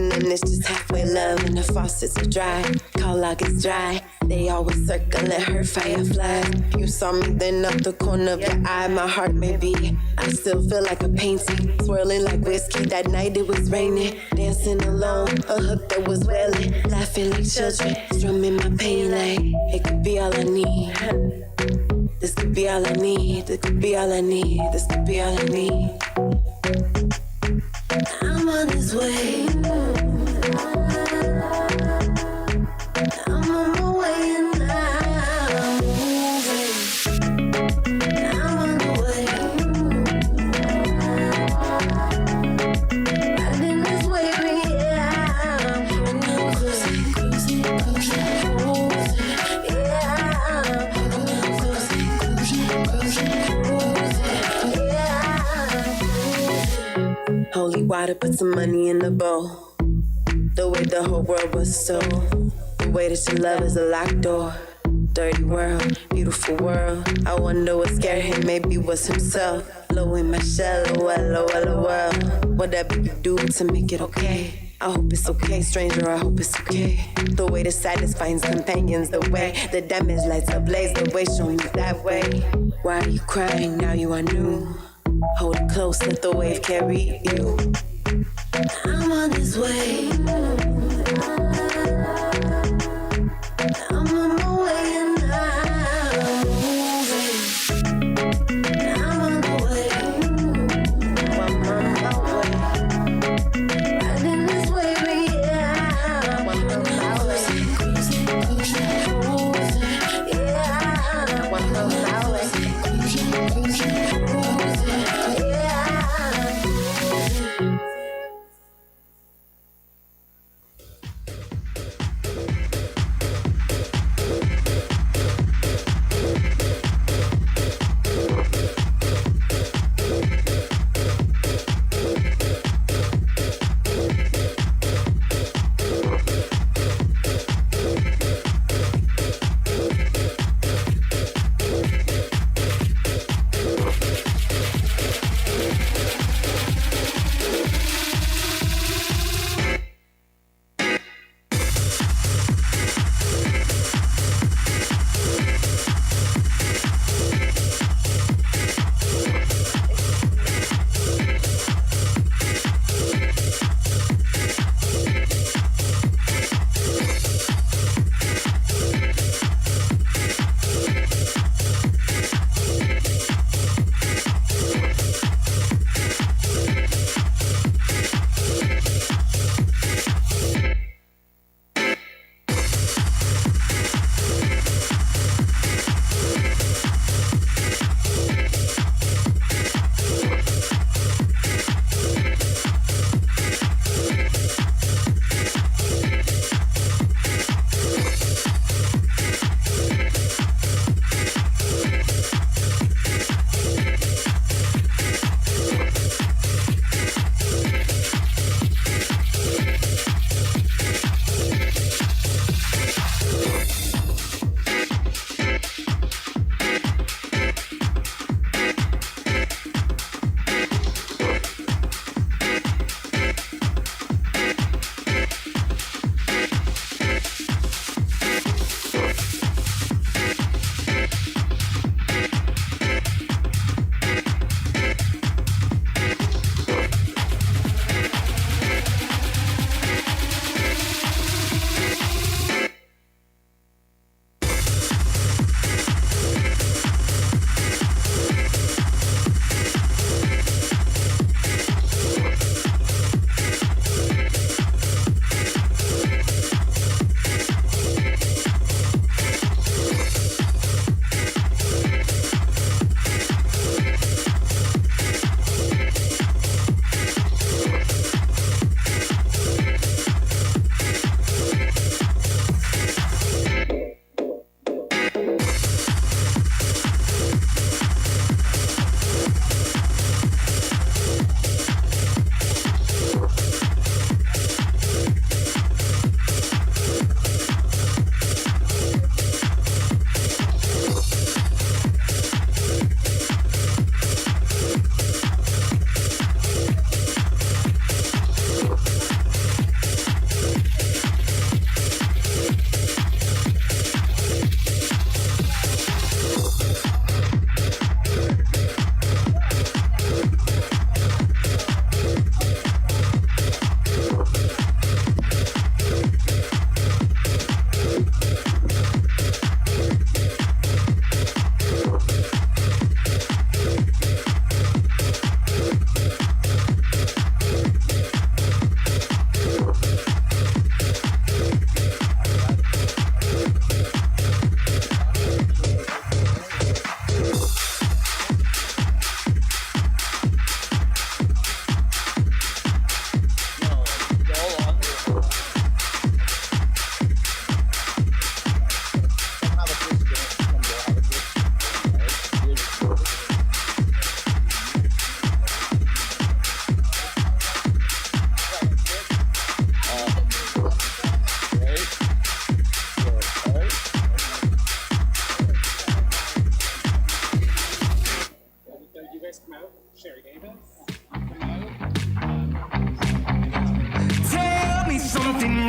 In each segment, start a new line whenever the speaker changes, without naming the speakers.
and then it's just halfway love and the faucets are dry. Call log is dry. They always circle and her fireflies. You saw me then up the corner of your eye. My heart may be, I still feel like a painting. Swirling like whiskey, that night it was raining. Dancing alone, a hook that was wailing. Laughing like children, strumming my pain like it could be all I need. This could be all I need, this could be all I need, this could be all I need. I'm on this way. I'm on my way and I'm moving. I'm on the way. Riding this wave, yeah. And I'm cruising, cruising, cruising, cruising. Yeah. Cruising, cruising, cruising, cruising. Yeah. Holy water, put some money in the bowl. The way the whole world was so. The way that your love is a locked door. Dirty world, beautiful world. I wonder what scared him, maybe was himself. Low in my shell, well. Whatever you do to make it okay. I hope it's okay, stranger, I hope it's okay. The way the sadness finds companions, the way the damage lights ablaze, the way showing you that way. Why are you crying, now you are new? Hold it close, let the wave carry you. I'm on this way. I'm on my way and I'm moving. I'm on the way. I'm on my way. Riding this wave, yeah. I'm on my way. Cruising, cruising, cruising. Yeah. I'm on my way. Cruising, cruising, cruising. Yeah.
1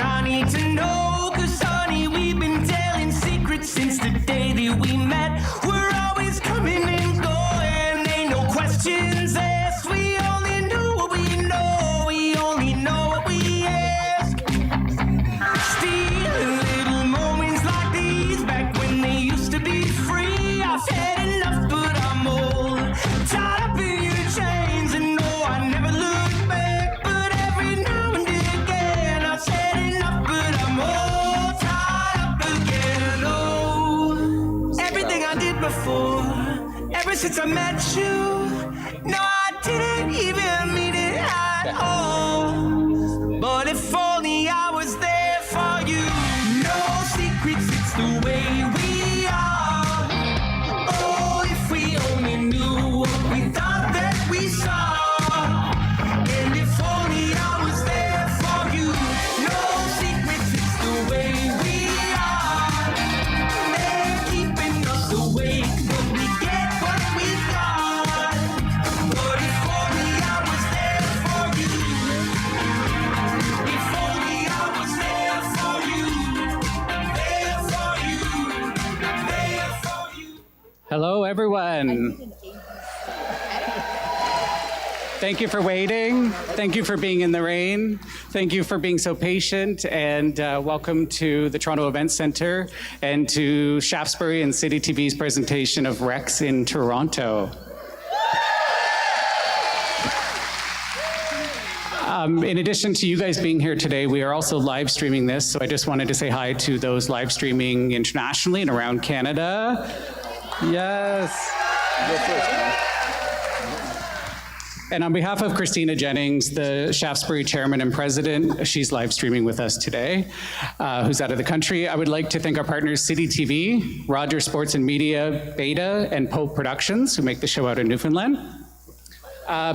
and I need to know, 'cause honey, we've been telling secrets since the day that we met. We're always coming and going, ain't no questions asked. We only know what we know, we only know what we ask. Stealing little moments like these, back when they used to be free. I've had enough, but I'm old, tied up in your chains, and no, I never look back. But every now and again, I've had enough, but I'm all tied up again. Oh, everything I did before, ever since I met you, no, I didn't even mean it at all. But if only I was there for you. No secrets, it's the way we are. Oh, if we only knew what we thought that we saw. And if only I was there for you. No secrets, it's the way we are. They're keeping us awake, but we get what we got. But if only I was there for you. If only I was there for you. There for you. There for you.
Hello, everyone. Thank you for waiting. Thank you for being in the rain. Thank you for being so patient. And welcome to the Toronto Event Centre and to Shaftesbury and Citytv's presentation of Rex in Toronto. In addition to you guys being here today, we are also live streaming this. So I just wanted to say hi to those live streaming internationally and around Canada. Yes. And on behalf of Christina Jennings, the Shaftesbury chairman and president, she's live streaming with us today, who's out of the country. I would like to thank our partners, Citytv, Rogers Sports and Media, Beta, and Pope Productions, who make the show out in Newfoundland.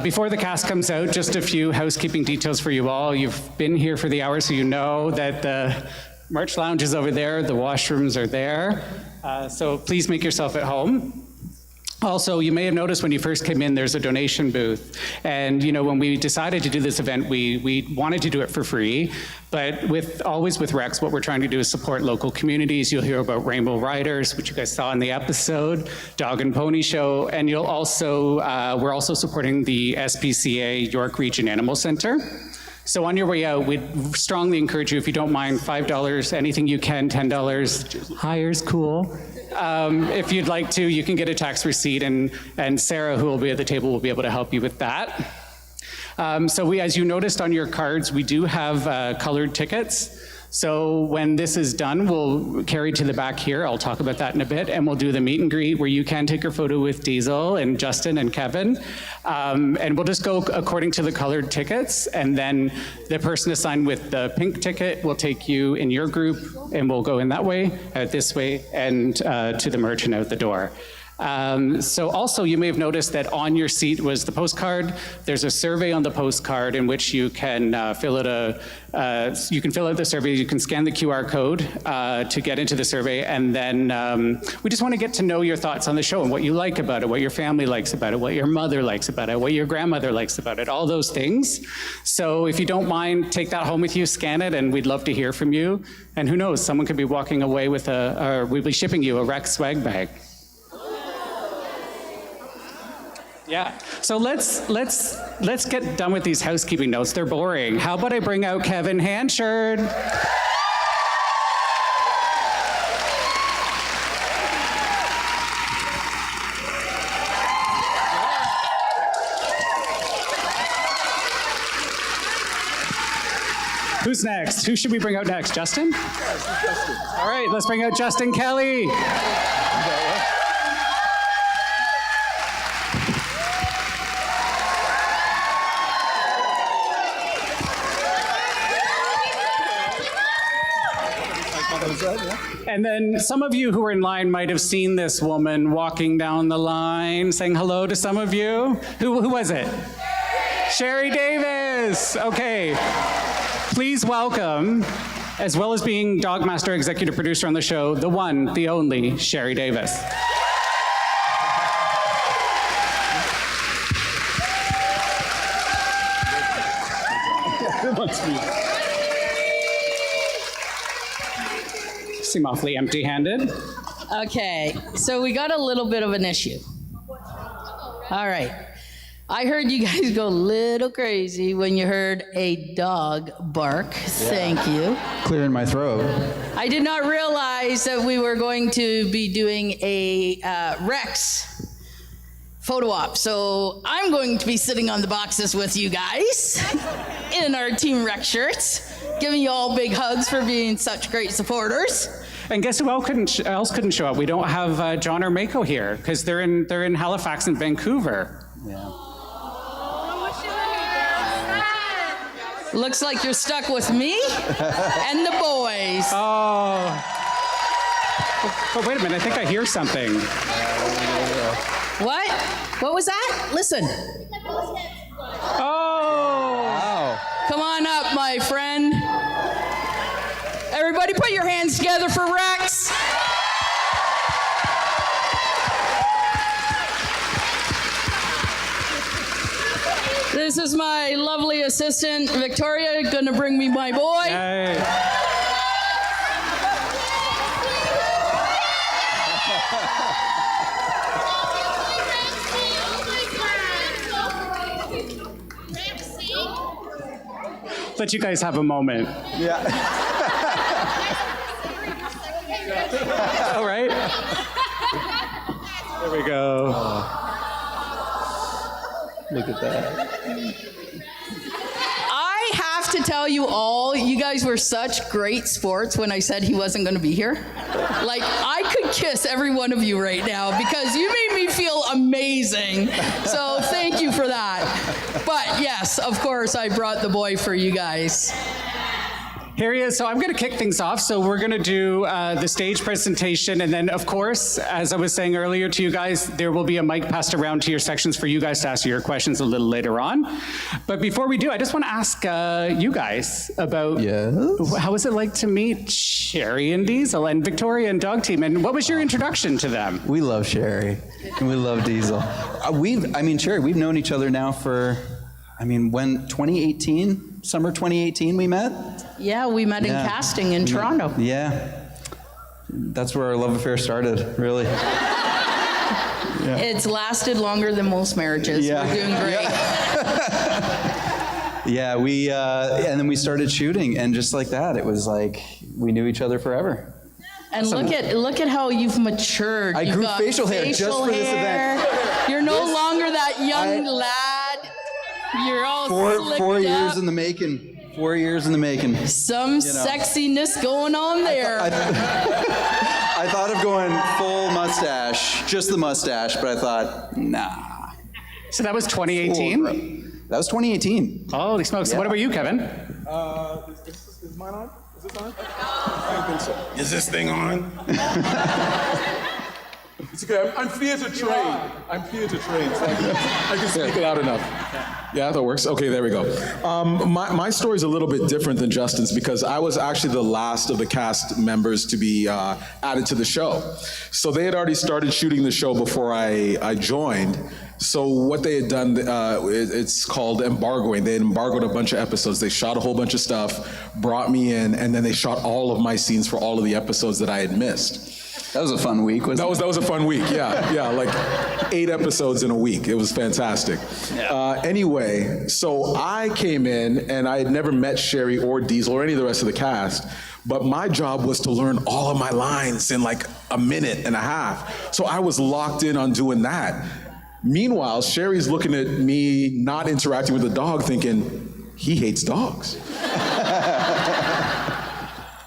Before the cast comes out, just a few housekeeping details for you all. You've been here for the hour, so you know that the merch lounge is over there, the washrooms are there, so please make yourself at home. Also, you may have noticed when you first came in, there's a donation booth. And you know, when we decided to do this event, we wanted to do it for free, but always with Rex, what we're trying to do is support local communities. You'll hear about Rainbow Riders, which you guys saw in the episode, Dog and Pony Show, and you'll also, we're also supporting the SPCA York Region Animal Center. So on your way out, we'd strongly encourage you, if you don't mind, $5, anything you can, $10, higher's cool. If you'd like to, you can get a tax receipt, and Sarah, who will be at the table, will be able to help you with that. So as you noticed on your cards, we do have colored tickets. So when this is done, we'll carry to the back here. I'll talk about that in a bit, and we'll do the meet and greet where you can take your photo with Diesel and Justin and Kevin. And we'll just go according to the colored tickets, and then the person assigned with the pink ticket will take you in your group, and we'll go in that way, out this way, and to the merch and out the door. So also you may have noticed that on your seat was the postcard. There's a survey on the postcard in which you can fill out the survey. You can scan the QR code to get into the survey, and then we just want to get to know your thoughts on the show and what you like about it, what your family likes about it, what your mother likes about it, what your grandmother likes about it, all those things. So if you don't mind, take that home with you, scan it, and we'd love to hear from you. And who knows, someone could be walking away with we'll be shipping you a Rex swag bag. Yeah, so let's get done with these housekeeping notes. They're boring. How about I bring out Kevin Hanchard? Who's next? Who should we bring out next? Justin? All right, let's bring out Justin Kelly. And then some of you who were in line might have seen this woman walking down the line, saying hello to some of you. Who was it? Sherri Davis. Okay. Please welcome, as well as being Dogmaster executive producer on the show, the one, the only, Sherri Davis. Seem awfully empty-handed.
Okay, so we got a little bit of an issue. All right. I heard you guys go a little crazy when you heard a dog bark. Thank you.
Clearing my throat.
I did not realize that we were going to be doing a Rex photo op. So I'm going to be sitting on the boxes with you guys in our Team Rex shirts, giving you all big hugs for being such great supporters.
And guess who else couldn't show up? We don't have John or Mako here because they're in Halifax and Vancouver.
Yeah.
Looks like you're stuck with me and the boys.
Oh. But wait a minute, I think I hear something.
What? What was that? Listen.
Oh.
Wow.
Come on up, my friend. Everybody put your hands together for Rex. This is my lovely assistant, Victoria, gonna bring me my boy.
Yay. Let you guys have a moment.
Yeah.
All right. There we go.
Look at that.
I have to tell you all, you guys were such great sports when I said he wasn't going to be here. Like, I could kiss every one of you right now because you made me feel amazing. So thank you for that. But yes, of course, I brought the boy for you guys.
Here he is. So I'm going to kick things off. So we're going to do the stage presentation. And then, of course, as I was saying earlier to you guys, there will be a mic passed around to your sections for you guys to ask your questions a little later on. But before we do, I just want to ask you guys about how was it like to meet Sherri and Diesel and Victoria and Dog Team? And what was your introduction to them?
We love Sherri and we love Diesel. Sherri, we've known each other now for, when 2018, summer 2018 we met?
Yeah, we met in casting in Toronto.
Yeah. That's where our love affair started, really. Yeah.
It's lasted longer than most marriages.
Yeah.
We're doing great.
Yeah, and then we started shooting, and just like that, it was like we knew each other forever.
And look at how you've matured.
I grew facial hair just for this event.
You're no longer that young lad. You're all slicked
4
up.
years in the making. 4 years in the making.
Some sexiness going on there.
I thought of going full mustache, just the mustache, but I thought, nah.
So that was 2018?
That was 2018.
Holy smokes. So what about you, Kevin?
Is mine on? Is this on? I don't think so. Is this thing on? It's okay. I'm theater trained. I'm theater trained. So I can speak it out enough. Yeah, that works. Okay, there we go. My story's a little bit different than Justin's because I was actually the last of the cast members to be added to the show. So they had already started shooting the show before I joined. So what they had done, it's called embargoing. They had embargoed a bunch of episodes. They shot a whole bunch of stuff, brought me in, and then they shot all of my scenes for all of the episodes that I had missed.
That was a fun week, wasn't it?
That was a fun week, yeah, like 8 episodes in a week. It was fantastic.
Yeah.
Anyway, so I came in, and I had never met Sherri or Diesel or any of the rest of the cast, but my job was to learn all of my lines in like a minute and a half. So I was locked in on doing that. Meanwhile, Sherri's looking at me not interacting with the dog thinking, he hates dogs.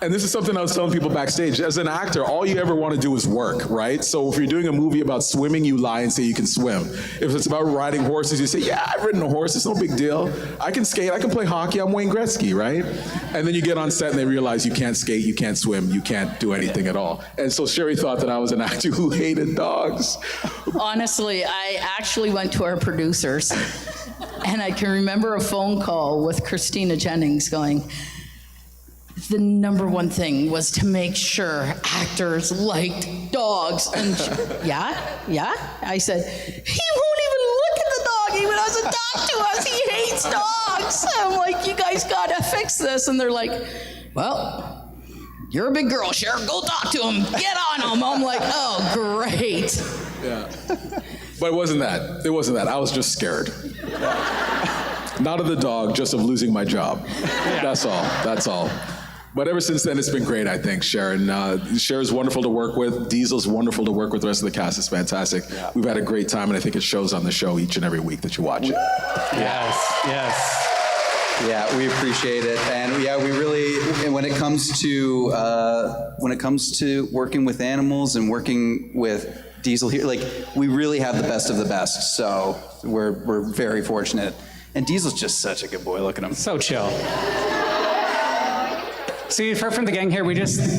And this is something I was telling people backstage. As an actor, all you ever want to do is work, right? So if you're doing a movie about swimming, you lie and say you can swim. If it's about riding horses, you say, yeah, I've ridden a horse, it's no big deal. I can skate, I can play hockey, I'm Wayne Gretzky, right? And then you get on set and they realize you can't skate, you can't swim, you can't do anything at all. And so Sherri thought that I was an actor who hated dogs.
Honestly, I actually went to our producers, and I can remember a phone call with Christina Jennings going, the number one thing was to make sure actors liked dogs. And yeah? I said, he won't even look at the dog. He doesn't talk to us. He hates dogs. I'm like, you guys gotta fix this. And they're like, well, you're a big girl, Sherri, go talk to him, get on him. I'm like, oh, great.
Yeah. But it wasn't that. It wasn't that. I was just scared. Not of the dog, just of losing my job. That's all. That's all. But ever since then, it's been great, I think, Sharon. Sharon's wonderful to work with. Diesel's wonderful to work with. The rest of the cast is fantastic. Yeah. We've had a great time, and I think it shows on the show each and every week that you watch it.
Yes, yes.
Yeah, we appreciate it, and yeah, we really. When it comes to working with animals and working with Diesel here, like we really have the best of the best. So we're very fortunate. And Diesel's just such a good boy. Look at him.
So chill. So you've heard from the gang here.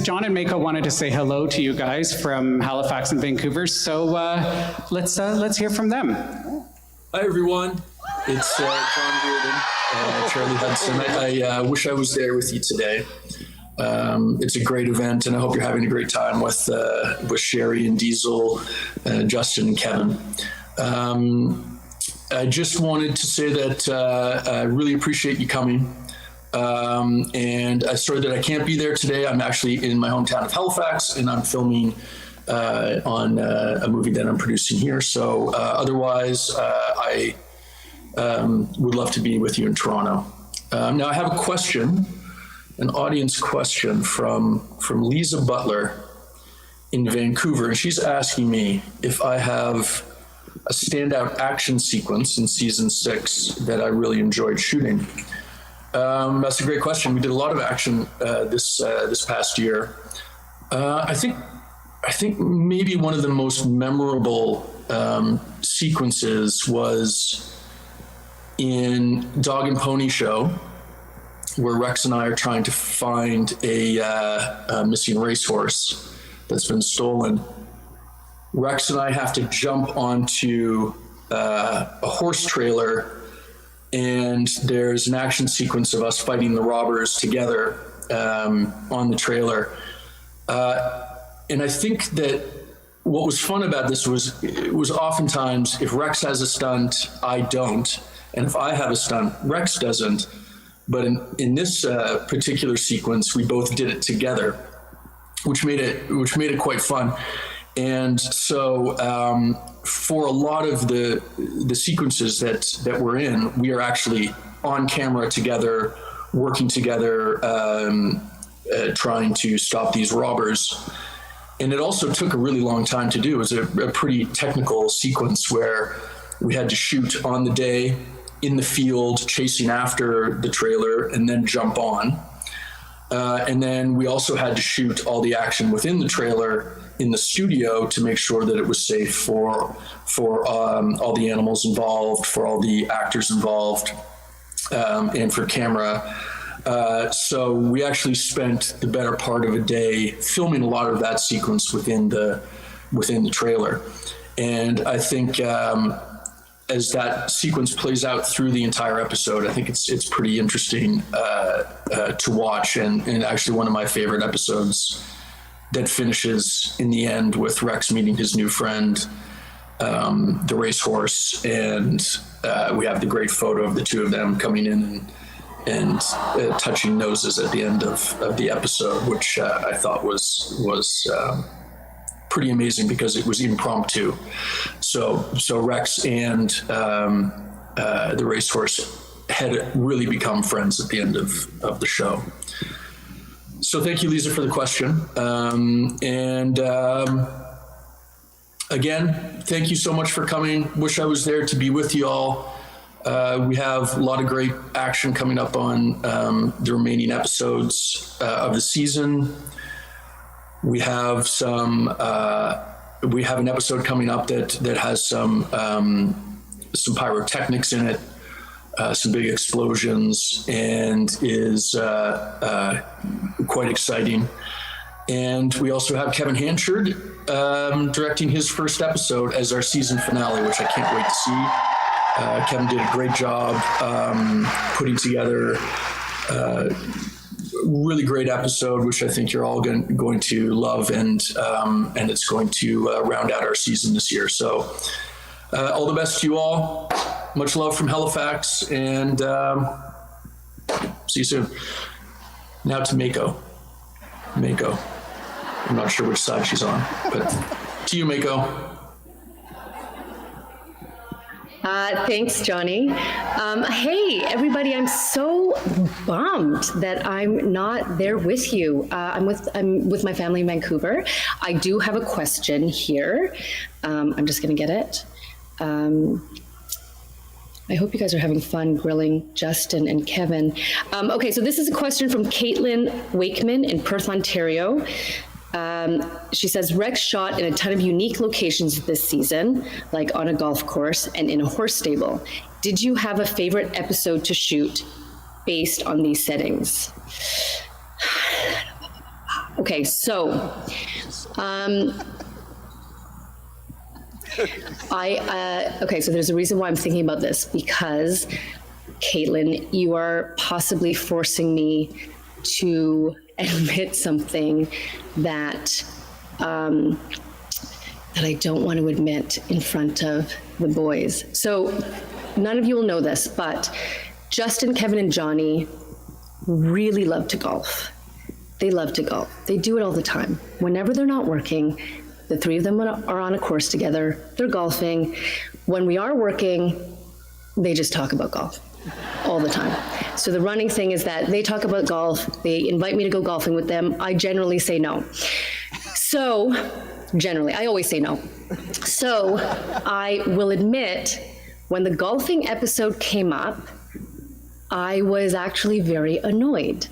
John and Mako wanted to say hello to you guys from Halifax and Vancouver. So let's hear from them.
Hi everyone, it's John Reardon, Charlie Hudson. I wish I was there with you today. It's a great event, and I hope you're having a great time with Sherri and Diesel, Justin and Kevin. I just wanted to say that I really appreciate you coming. And sorry that I can't be there today. I'm actually in my hometown of Halifax, and I'm filming on a movie that I'm producing here. So otherwise, I would love to be with you in Toronto. Now I have a question, an audience question from Lisa Butler in Vancouver, and she's asking me if I have a standout action sequence in season 6 that I really enjoyed shooting. That's a great question. We did a lot of action this past year. I think maybe one of the most memorable sequences was in Dog and Pony Show, where Rex and I are trying to find a missing racehorse that's been stolen. Rex and I have to jump onto a horse trailer, and there's an action sequence of us fighting the robbers together on the trailer. And I think that what was fun about this was oftentimes if Rex has a stunt, I don't. And if I have a stunt, Rex doesn't. But in this particular sequence, we both did it together, which made it quite fun. And so for a lot of the sequences that we're in, we are actually on camera together, working together, trying to stop these robbers. And it also took a really long time to do. It was a pretty technical sequence where we had to shoot on the day in the field, chasing after the trailer, and then jump on. And then we also had to shoot all the action within the trailer in the studio to make sure that it was safe for all the animals involved, for all the actors involved, and for camera. So we actually spent the better part of a day filming a lot of that sequence within the trailer. And I think as that sequence plays out through the entire episode, I think it's pretty interesting to watch, and actually one of my favorite episodes that finishes in the end with Rex meeting his new friend, the racehorse, and we have the great photo of the two of them coming in and touching noses at the end of the episode, which I thought was pretty amazing because it was impromptu. So Rex and the racehorse had really become friends at the end of the show. So thank you, Lisa, for the question. Again, thank you so much for coming. Wish I was there to be with you all. We have a lot of great action coming up on the remaining episodes of the season. We have an episode coming up that has some pyrotechnics in it, some big explosions, and is quite exciting. And we also have Kevin Hanchard directing his first episode as our season finale, which I can't wait to see. Kevin did a great job putting together a really great episode, which I think you're all going to love, and it's going to round out our season this year. So all the best to you all. Much love from Halifax, and see you soon. Now to Mako. Mako. I'm not sure which side she's on, but to you, Mako.
Thanks, Johnny. Hey, everybody, I'm so bummed that I'm not there with you. I'm with my family in Vancouver. I do have a question here. I'm just going to get it. I hope you guys are having fun grilling Justin and Kevin. Okay, so this is a question from Caitlin Wakeman in Perth, Ontario. She says, Rex shot in a ton of unique locations this season, like on a golf course and in a horse stable. Did you have a favorite episode to shoot based on these settings? Okay, so okay, so there's a reason why I'm thinking about this, because Caitlin, you are possibly forcing me to admit something that that I don't want to admit in front of the boys. So none of you will know this, but Justin, Kevin, and Johnny really love to golf. They love to golf. They do it all the time. Whenever they're not working, the three of them are on a course together. They're golfing. When we are working, they just talk about golf all the time. So the running thing is that they talk about golf. They invite me to go golfing with them. I generally say no. So generally, I always say no. So I will admit, when the golfing episode came up, I was actually very annoyed.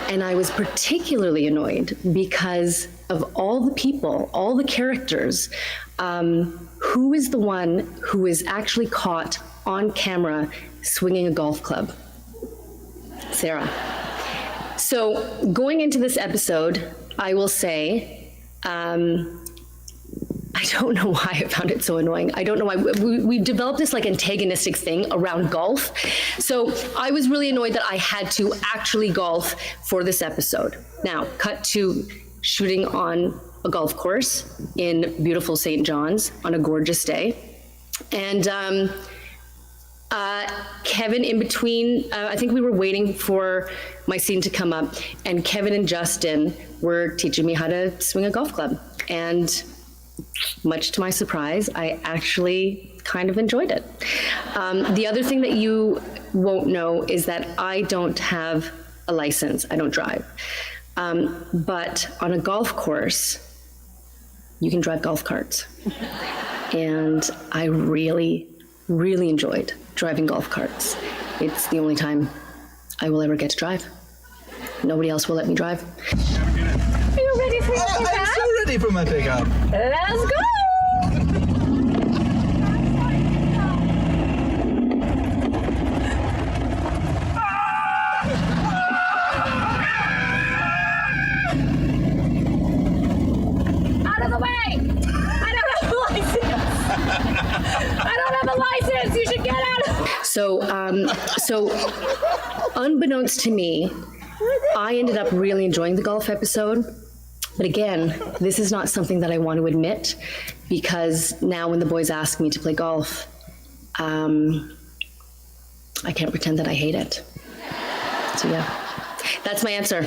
And I was particularly annoyed because of all the people, all the characters, who is the one who is actually caught on camera swinging a golf club? Sarah. So going into this episode, I will say, I don't know why I found it so annoying. I don't know why. We developed this like antagonistic thing around golf. So I was really annoyed that I had to actually golf for this episode. Now, cut to shooting on a golf course in beautiful St. John's on a gorgeous day. And Kevin, in between, I think we were waiting for my scene to come up, and Kevin and Justin were teaching me how to swing a golf club. And much to my surprise, I actually kind of enjoyed it. The other thing that you won't know is that I don't have a license. I don't drive. But on a golf course, you can drive golf carts. And I really, really enjoyed driving golf carts. It's the only time I will ever get to drive. Nobody else will let me drive. Are you ready for your pickup?
I'm so ready for my pickup.
Let's go! Out of the way! I don't have a license! I don't have a license! You should get out of... So unbeknownst to me, I ended up really enjoying the golf episode. But again, this is not something that I want to admit, because now when the boys ask me to play golf, I can't pretend that I hate it. So yeah, that's my answer.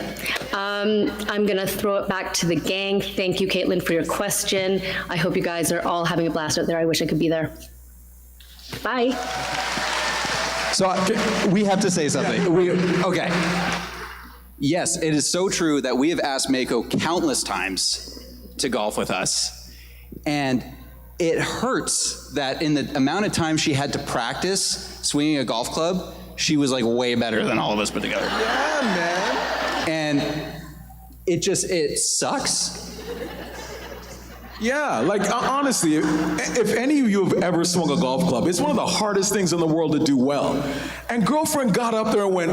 I'm gonna throw it back to the gang. Thank you, Caitlin, for your question. I hope you guys are all having a blast out there. I wish I could be there. Bye.
So we have to say something. Okay. Yes, it is so true that we have asked Mako countless times to golf with us. And it hurts that in the amount of time she had to practice swinging a golf club, she was like way better than all of us put together.
Yeah, man.
And it sucks.
Yeah, like honestly, if any of you have ever swung a golf club, it's one of the hardest things in the world to do well. And girlfriend got up there and went,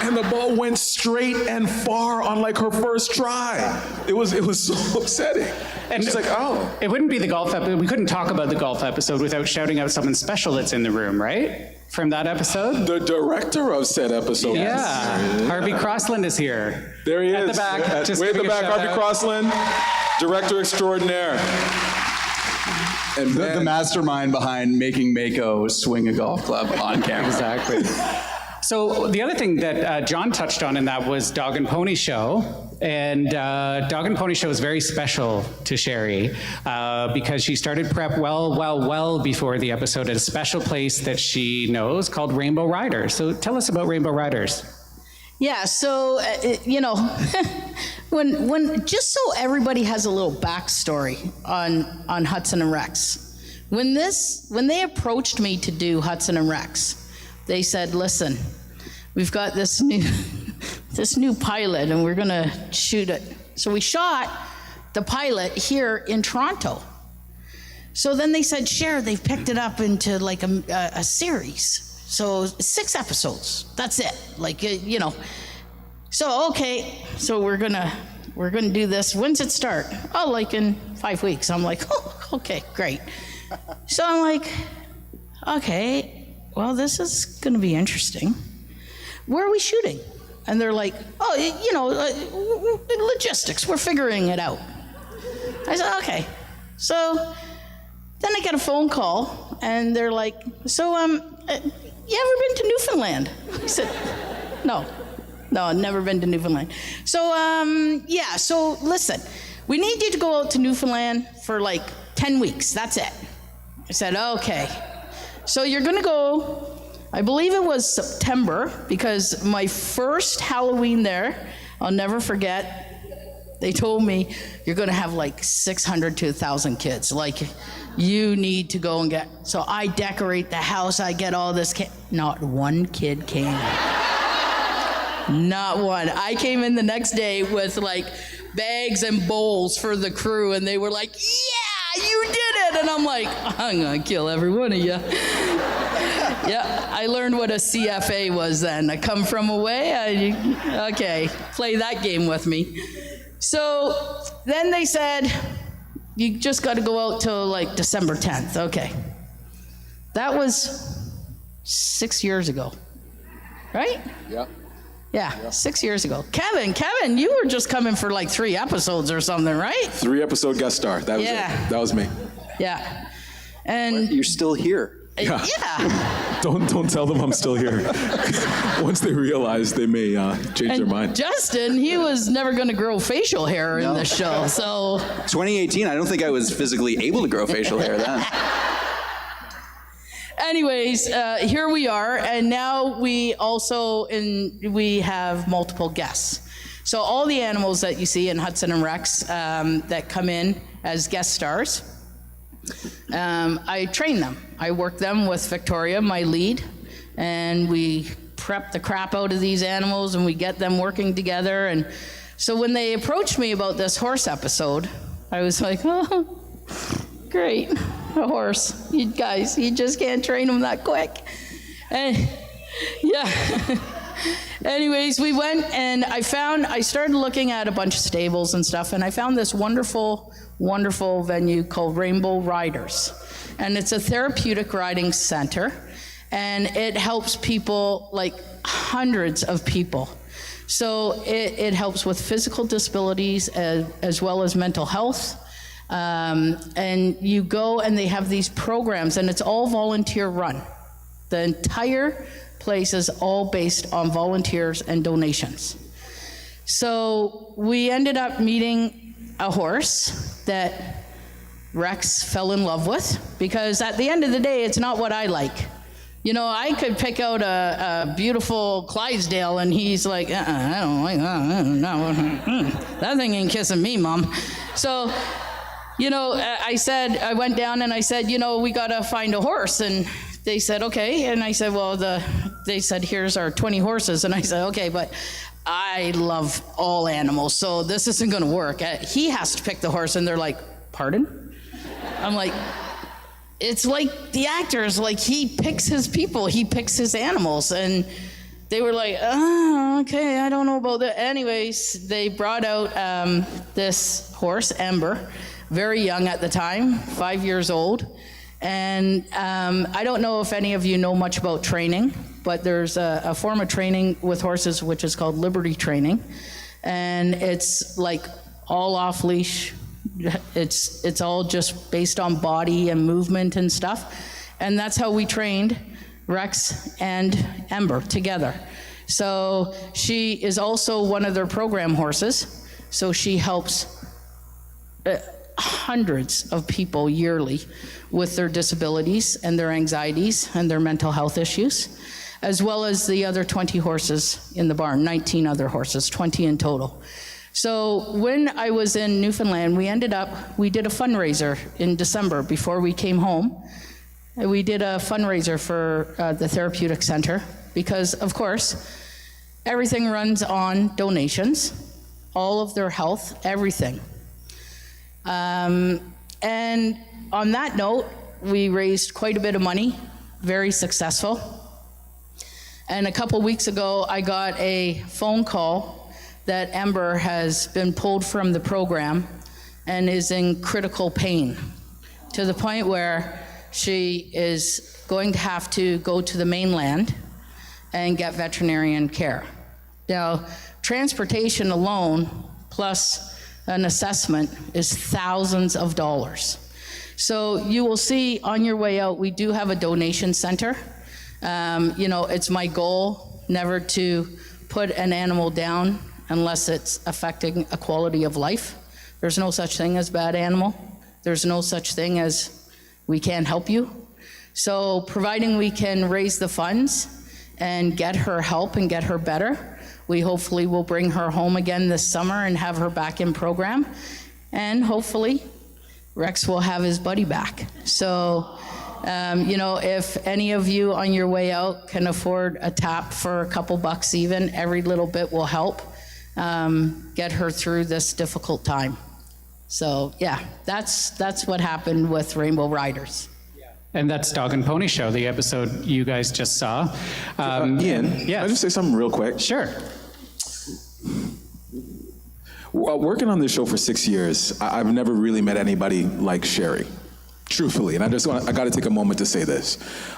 and the ball went straight and far on like her first try. It was so upsetting. And she's like, oh.
It wouldn't be the golf episode. We couldn't talk about the golf episode without shouting out someone special that's in the room, right? From that episode?
The director of said episode.
Yeah. Harvey Crossland is here.
There he is.
At the back. Just
way at the
giving a
back,
shout
Harvey
out.
Crossland, director extraordinaire.
And the mastermind behind making Mako swing a golf club on camera.
Exactly. So the other thing that John touched on in that was Dog and Pony Show. And Dog and Pony Show is very special to Sherri because she started prep well before the episode at a special place that she knows called Rainbow Riders. So tell us about Rainbow Riders.
Yeah, so, when just so everybody has a little backstory on Hudson and Rex. When they approached me to do Hudson and Rex, they said, listen, we've got this new pilot and we're gonna shoot it. So we shot the pilot here in Toronto. So then they said, Cher, they've picked it up into like a series. So 6 episodes, that's it. Like, So, okay, so we're gonna do this. When's it start? Oh, like in 5 weeks. I'm like, oh, okay, great. So I'm like, okay, well, this is gonna be interesting. Where are we shooting? And they're like, oh, logistics, we're figuring it out. I said, okay. So then I get a phone call and they're like, so, you ever been to Newfoundland? I said, no, I've never been to Newfoundland. So, so listen, we need you to go out to Newfoundland for like 10 weeks, that's it. I said, okay. So you're gonna go, I believe it was September, because my first Halloween there, I'll never forget, they told me, you're gonna have like 600 to 1,000 kids. Like, you need to go and get, so I decorate the house, I get all this, not one kid came. Not one. I came in the next day with like bags and bowls for the crew, and they were like, yeah, you did it. And I'm like, I'm gonna kill every one of you. Yeah, I learned what a CFA was then. I come from away, okay, play that game with me. So then they said, you just got to go out till like December 10th. Okay. That was 6 years ago, right?
Yeah.
Yeah, 6 years ago. Kevin, you were just coming for like 3 episodes or something, right?
3-episode guest star. That was it. That was me.
Yeah. And
You're still here.
yeah.
Don't tell them I'm still here. Once they realize, they may change their mind.
Justin, he was never going to grow facial hair in this show, so.
2018, I don't think I was physically able to grow facial hair then.
Anyways, here we are, and now we have multiple guests. So all the animals that you see in Hudson and Rex that come in as guest stars, I train them. I work them with Victoria, my lead, and we prep the crap out of these animals and we get them working together. And so when they approached me about this horse episode, I was like, oh, great, a horse. You guys, you just can't train them that quick. And yeah. Anyways, we went and I started looking at a bunch of stables and stuff, and I found this wonderful venue called Rainbow Riders. And it's a therapeutic riding center, and it helps people, like hundreds of people. So it helps with physical disabilities as well as mental health. And you go and they have these programs, and it's all volunteer run. The entire place is all based on volunteers and donations. So we ended up meeting a horse that Rex fell in love with, because at the end of the day, it's not what I like. You know, I could pick out a beautiful Clydesdale, and he's like, I don't like that. No, that thing ain't kissing me, Mom. So, you know, I went down and I said, you know, we gotta find a horse. And they said, okay. And I said, well, they said, here's our 20 horses. And I said, okay, but I love all animals, so this isn't gonna work. He has to pick the horse. And they're like, pardon? I'm like, it's like the actors, like he picks his people, he picks his animals. And they were like, oh, okay, I don't know about that. Anyways, they brought out this horse, Ember, very young at the time, 5 years old. And I don't know if any of you know much about training, but there's a form of training with horses which is called liberty training. And it's like all off leash. It's all just based on body and movement and stuff. And that's how we trained Rex and Ember together. So she is also one of their program horses. So she helps hundreds of people yearly with their disabilities and their anxieties and their mental health issues, as well as the other 20 horses in the barn, 19 other horses, 20 in total. So when I was in Newfoundland, we did a fundraiser in December before we came home. We did a fundraiser for the therapeutic center because, of course, everything runs on donations, all of their health, everything. And on that note, we raised quite a bit of money, very successful. And a couple weeks ago, I got a phone call that Ember has been pulled from the program and is in critical pain to the point where she is going to have to go to the mainland and get veterinarian care. Now, transportation alone plus an assessment is thousands of dollars. So you will see on your way out, we do have a donation center. It's my goal never to put an animal down unless it's affecting a quality of life. There's no such thing as bad animal. There's no such thing as we can't help you. So providing we can raise the funds and get her help and get her better, we hopefully will bring her home again this summer and have her back in program. And hopefully Rex will have his buddy back. So, if any of you on your way out can afford a tap for a couple bucks even, every little bit will help get her through this difficult time. So yeah, that's what happened with Rainbow Riders.
And that's Dog and Pony Show, the episode you guys just saw.
Ian,
yes.
can I just say something real quick?
Sure.
Working on this show for 6 years, I've never really met anybody like Sherri, truthfully. And I got to take a moment to say this.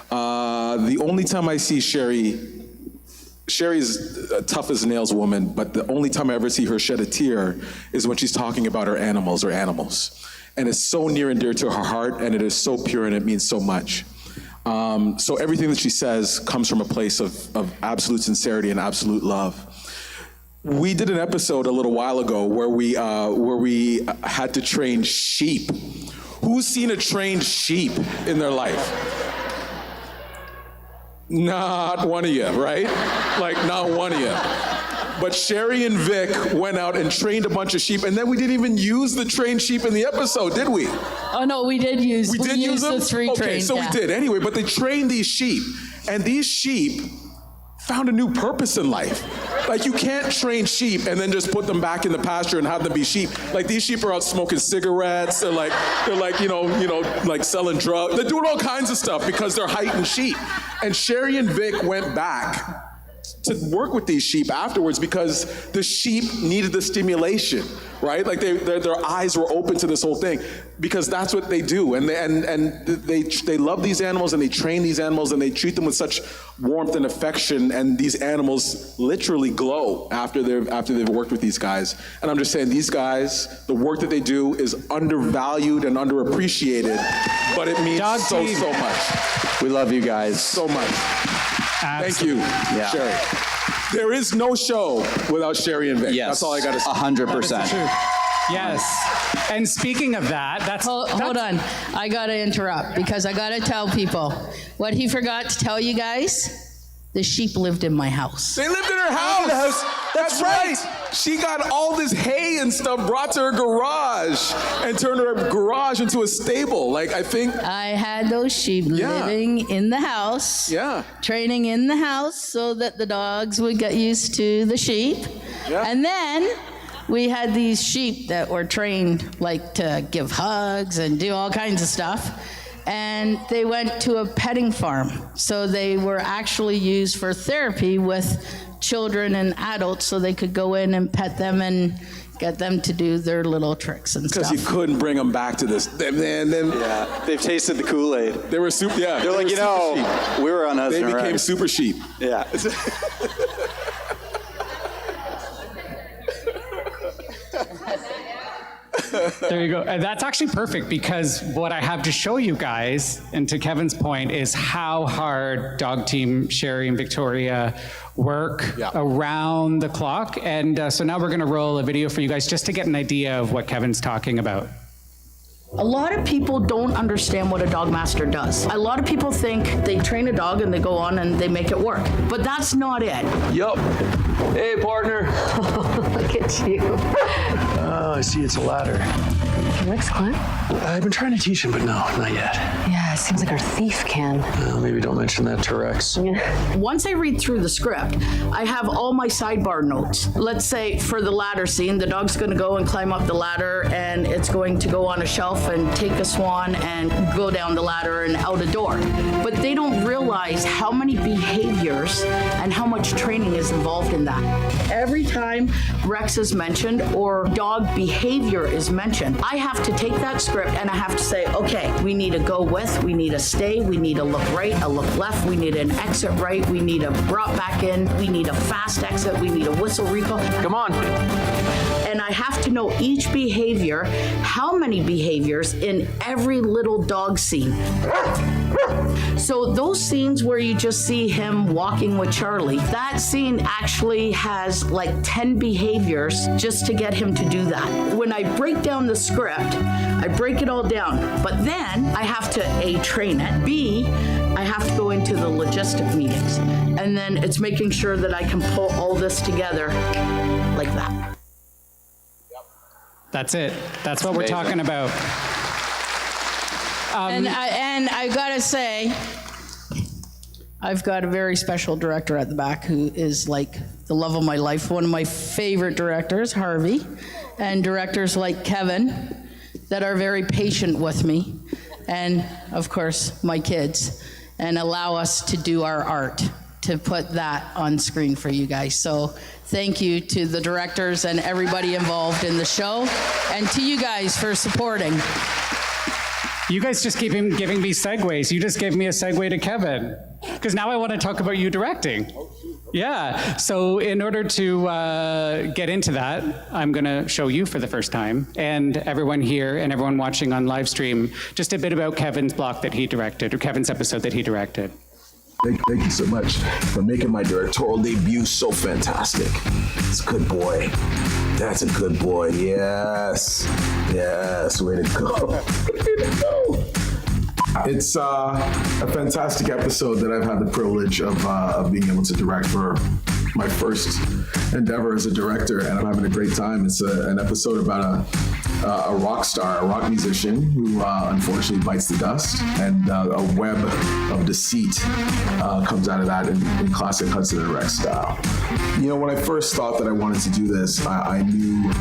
The only time I see Sherri's a tough as nails woman, but the only time I ever see her shed a tear is when she's talking about her animals or animals. And it's so near and dear to her heart, and it is so pure, and it means so much. So everything that she says comes from a place of absolute sincerity and absolute love. We did an episode a little while ago where we had to train sheep. Who's seen a trained sheep in their life? Not one of you, right? Like, not one of you. But Sherri and Vic went out and trained a bunch of sheep, and then we didn't even use the trained sheep in the episode, did we?
Oh no, we did use.
We did use them?
The three
okay,
trained.
so
yeah.
we did anyway. But they trained these sheep, and these sheep found a new purpose in life. Like, you can't train sheep and then just put them back in the pasture and have them be sheep. Like, these sheep are out smoking cigarettes. They're like like selling drugs. They're doing all kinds of stuff because they're heightened sheep. And Sherri and Vic went back to work with these sheep afterwards because the sheep needed the stimulation, right? Like their eyes were open to this whole thing because that's what they do. And they love these animals, and they train these animals, and they treat them with such warmth and affection. And these animals literally glow after they've worked with these guys. And I'm just saying, these guys, the work that they do is undervalued and underappreciated, but it means so much.
We love you guys
so much.
Absolutely.
Thank you,
Yeah.
Sherri. There is no show without Sherri and Vic.
Yes.
That's all I got to say.
100%.
Yes. And speaking of that,
Hold on, I gotta interrupt because I gotta tell people what he forgot to tell you guys. The sheep lived in my house.
They lived in her house. That's right. She got all this hay and stuff brought to her garage and turned her garage into a stable. Like, I think.
I had those sheep living in the house.
Yeah.
Training in the house so that the dogs would get used to the sheep.
Yeah.
And then we had these sheep that were trained like to give hugs and do all kinds of stuff. And they went to a petting farm. So they were actually used for therapy with children and adults so they could go in and pet them and get them to do their little tricks and stuff.
Because you couldn't bring them back to this.
Yeah, they've tasted the Kool-Aid.
They were super, yeah.
They're like, we were on Hudson.
They became super sheep.
Yeah.
There you go. And that's actually perfect because what I have to show you guys, and to Kevin's point, is how hard dog team Sherri and Victoria work around the clock. And so now we're going to roll a video for you guys just to get an idea of what Kevin's talking about.
A lot of people don't understand what a dog master does. A lot of people think they train a dog and they go on and they make it work. But that's not it.
Yup. Hey, partner.
Look at you.
Oh, I see it's a ladder.
Alex, what?
I've been trying to teach him, but no, not yet.
Yeah, it seems like our thief can.
Well, maybe don't mention that to Rex.
Once I read through the script, I have all my sidebar notes. Let's say for the ladder scene, the dog's going to go and climb up the ladder and it's going to go on a shelf and take a swan and go down the ladder and out a door. But they don't realize how many behaviors and how much training is involved in that. Every time Rex is mentioned or dog behavior is mentioned, I have to take that script and I have to say, okay, we need to go with, we need to stay, we need to look right, a look left, we need an exit right, we need a brought back in, we need a fast exit, we need a whistle recall.
Come on.
And I have to know each behavior, how many behaviors in every little dog scene. So those scenes where you just see him walking with Charlie, that scene actually has like 10 behaviors just to get him to do that. When I break down the script, I break it all down, but then I have to A, train it, B, I have to go into the logistic meetings. And then it's making sure that I can pull all this together like that.
That's it. That's what we're talking about.
And I gotta say, I've got a very special director at the back who is like the love of my life. One of my favorite directors, Harvey, and directors like Kevin that are very patient with me, and of course my kids, and allow us to do our art, to put that on screen for you guys. So thank you to the directors and everybody involved in the show, and to you guys for supporting.
You guys just keep giving me segues. You just gave me a segue to Kevin, because now I want to talk about you directing. Yeah, so in order to get into that, I'm going to show you for the first time, and everyone here and everyone watching on live stream, just a bit about Kevin's block that he directed, or Kevin's episode that he directed.
Thank you so much for making my directorial debut so fantastic. It's a good boy. That's a good boy. Yes. Yes. Way to go. Way to go. It's a fantastic episode that I've had the privilege of being able to direct for my first endeavor as a director, and I'm having a great time. It's an episode about a rock star, a rock musician who unfortunately bites the dust, and a web of deceit comes out of that in classic Hudson and Rex style. You know, when I first thought that I wanted to do this, I knew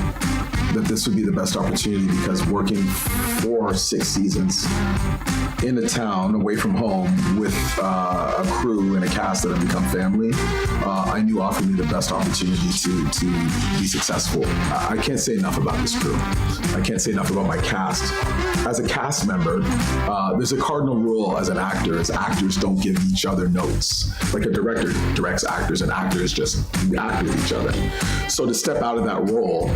that this would be the best opportunity, because working for 6 seasons in a town away from home with a crew and a cast that have become family, I knew offered me the best opportunity to be successful. I can't say enough about this crew. I can't say enough about my cast. As a cast member, there's a cardinal rule as an actor, as actors don't give each other notes. Like a director directs actors, and actors just act with each other. So to step out of that role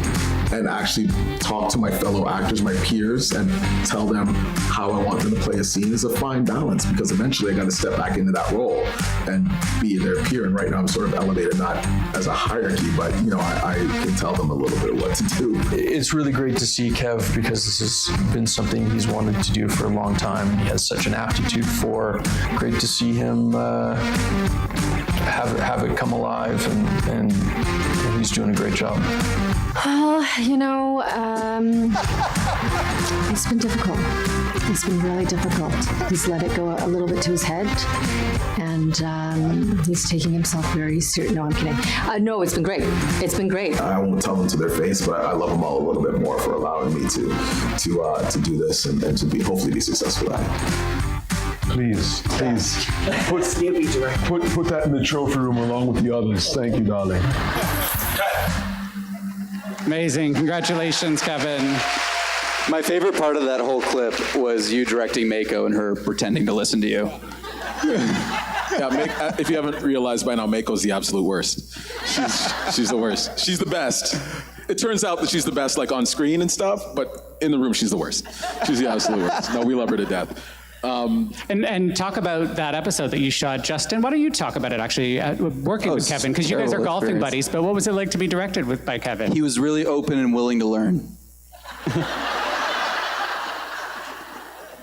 and actually talk to my fellow actors, my peers, and tell them how I want them to play a scene is a fine balance, because eventually I got to step back into that role and be their peer. And right now I'm sort of elevated, not as a hierarchy, but you know, I can tell them a little bit what to do.
It's really great to see Kev, because this has been something he's wanted to do for a long time. He has such an aptitude for. Great to see him have it come alive, and he's doing a great job.
Well, you know, it's been difficult. It's been really difficult. He's let it go a little bit to his head, and he's taking himself very serious. No, I'm kidding. No, it's been great. It's been great.
I won't tell them to their face, but I love them all a little bit more for allowing me to do this and to hopefully be successful at it.
Please, put that in the trophy room along with the others. Thank you, darling.
Amazing. Congratulations, Kevin.
My favorite part of that whole clip was you directing Mako and her pretending to listen to you.
Yeah, if you haven't realized by now, Mako's the absolute worst. She's the worst. She's the best. It turns out that she's the best, like on screen and stuff, but in the room, she's the worst. She's the absolute worst. No, we love her to death.
And talk about that episode that you shot, Justin. Why don't you talk about it, actually, working with Kevin, because you guys are golfing buddies, but what was it like to be directed by Kevin?
He was really open and willing to learn.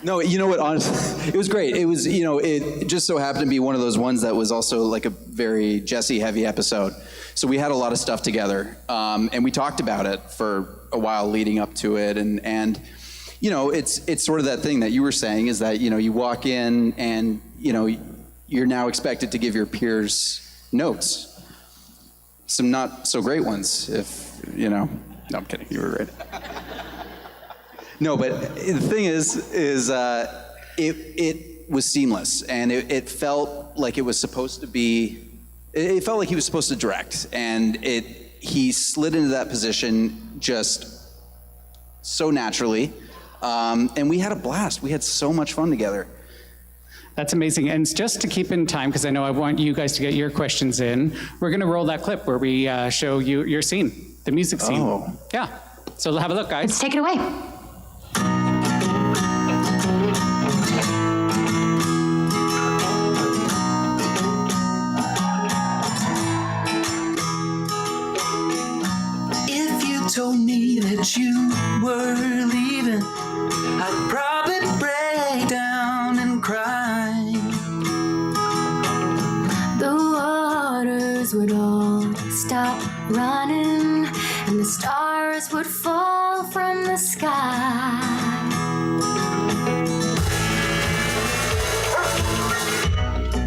No, you know what, honestly, it was great. It was, it just so happened to be one of those ones that was also like a very Jesse-heavy episode. So we had a lot of stuff together, and we talked about it for a while leading up to it, and it's sort of that thing that you were saying is that, you walk in and, you're now expected to give your peers notes. Some not so great ones, if, No, I'm kidding, you were right. No, but the thing is it was seamless, and it felt like it was supposed to be. It felt like he was supposed to direct, and he slid into that position just so naturally, and we had a blast. We had so much fun together.
That's amazing. And just to keep in time, because I know I want you guys to get your questions in, we're going to roll that clip where we show you your scene, the music scene.
Oh.
Yeah. So have a look, guys.
Let's take it away.
Told me that you were leaving, I'd probably break down and cry.
The waters would all stop running, and the stars would fall from the sky.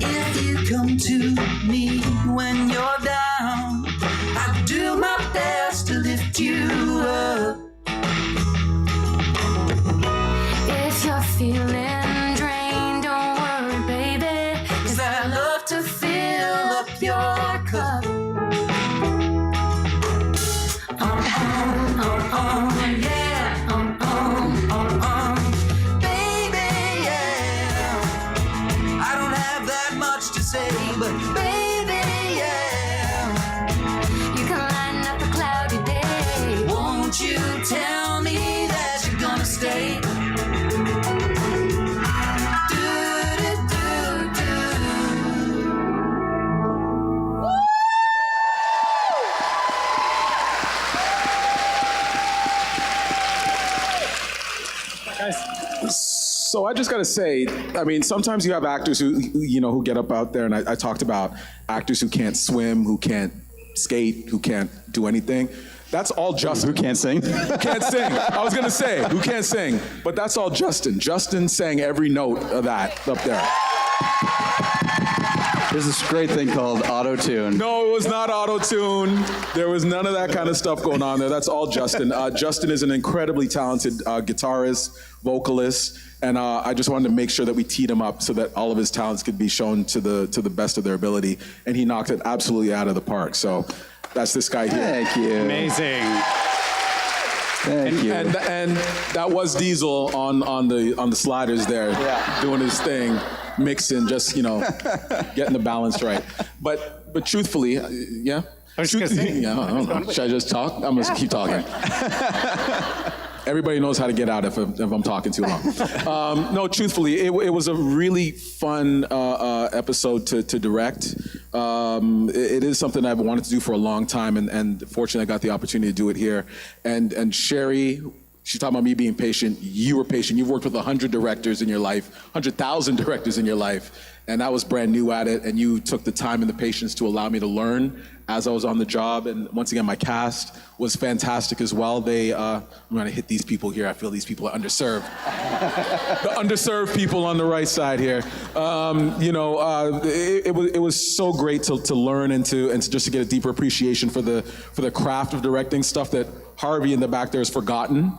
If you come to me when you're down, I'd do my best to lift you up.
If you're feeling drained, don't worry, baby, 'cause I love to fill up your cup.
Yeah, baby, yeah. I don't have that much to say, but baby, yeah.
You can lighten up a cloudy day.
Won't you tell me that you're gonna stay?
So I just gotta say, I mean, sometimes you have actors who get up out there, and I talked about actors who can't swim, who can't skate, who can't do anything. That's all Justin.
Who can't sing?
Who can't sing. I was gonna say, who can't sing. But that's all Justin. Justin sang every note of that up there.
There's this great thing called auto-tune.
No, it was not auto-tune. There was none of that kind of stuff going on there. That's all Justin. Justin is an incredibly talented guitarist, vocalist, and I just wanted to make sure that we teed him up so that all of his talents could be shown to the best of their ability, and he knocked it absolutely out of the park. So that's this guy here.
Thank you.
Amazing.
Thank you.
And that was Diesel on the sliders there, doing his thing, mixing, just getting the balance right. But truthfully, yeah.
I was just gonna say.
Yeah, I don't know. Should I just talk? I'm gonna keep talking. Everybody knows how to get out if I'm talking too long. No, truthfully, it was a really fun episode to direct. It is something I've wanted to do for a long time, and fortunately I got the opportunity to do it here. And Sherri, she's talking about me being patient. You were patient. You've worked with 100 directors in your life, 100,000 directors in your life, and I was brand new at it, and you took the time and the patience to allow me to learn as I was on the job. And once again, my cast was fantastic as well. I'm gonna hit these people here. I feel these people are underserved. The underserved people on the right side here. It was so great to learn and to just to get a deeper appreciation for the craft of directing, stuff that Harvey in the back there has forgotten.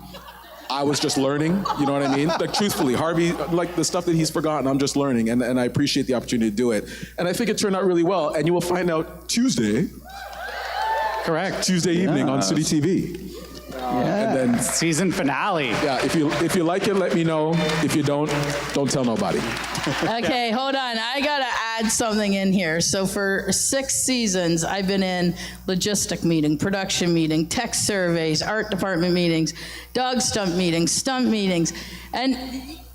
I was just learning, you know what I mean? Like, truthfully, Harvey, like the stuff that he's forgotten, I'm just learning, and I appreciate the opportunity to do it. And I think it turned out really well, and you will find out Tuesday.
Correct.
Tuesday evening on Citytv. And then
season finale.
Yeah, if you like it, let me know. If you don't tell nobody.
Okay, hold on. I gotta add something in here. So for 6 seasons, I've been in logistic meeting, production meeting, tech surveys, art department meetings, dog stunt meetings, and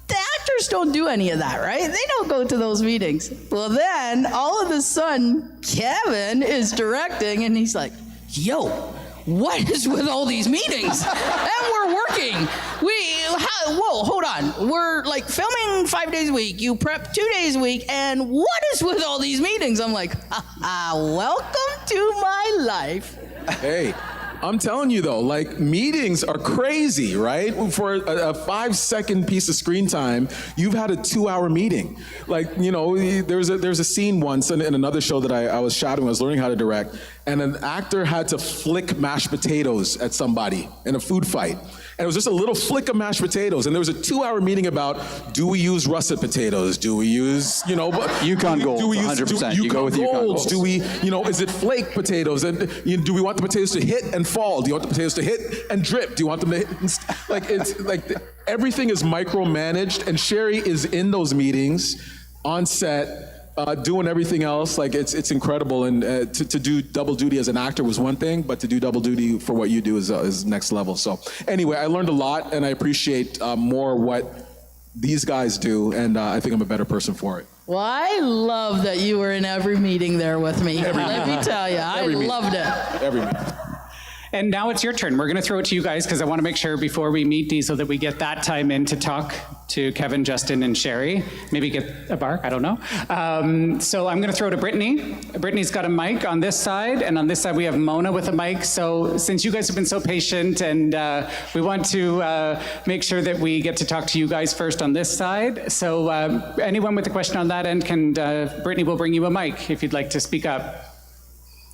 the actors don't do any of that, right? They don't go to those meetings. Well, then all of a sudden, Kevin is directing, and he's like, "Yo, what is with all these meetings? And we're working. Whoa, hold on. We're like filming 5 days a week. You prep 2 days a week. And what is with all these meetings?" I'm like, welcome to my life.
Hey, I'm telling you though, like meetings are crazy, right? For a 5-second piece of screen time, you've had a 2-hour meeting. Like, you know, there's a scene once in another show that I was shadowing, I was learning how to direct, and an actor had to flick mashed potatoes at somebody in a food fight. And it was just a little flick of mashed potatoes. And there was a 2-hour meeting about, do we use russet potatoes? Do we use,
Yukon Golds, 100%. You go with Yukon Golds.
Do we, is it flake potatoes? And do we want the potatoes to hit and fall? Do you want the potatoes to hit and drip? Do you want them to hit and it's like everything is micromanaged, and Sherri is in those meetings on set, doing everything else. Like it's incredible. And to do double duty as an actor was one thing, but to do double duty for what you do is next level. So anyway, I learned a lot, and I appreciate more what these guys do, and I think I'm a better person for it.
Well, I love that you were in every meeting there with me. Let me tell you, I loved it.
Every meeting.
And now it's your turn. We're going to throw it to you guys because I want to make sure before we meet Diesel that we get that time in to talk to Kevin, Justin, and Sherri. Maybe get a bark, I don't know. So I'm going to throw to Brittany. Brittany's got a mic on this side, and on this side we have Mona with a mic. So since you guys have been so patient, and we want to make sure that we get to talk to you guys first on this side. So anyone with a question on that end, Brittany will bring you a mic if you'd like to speak up.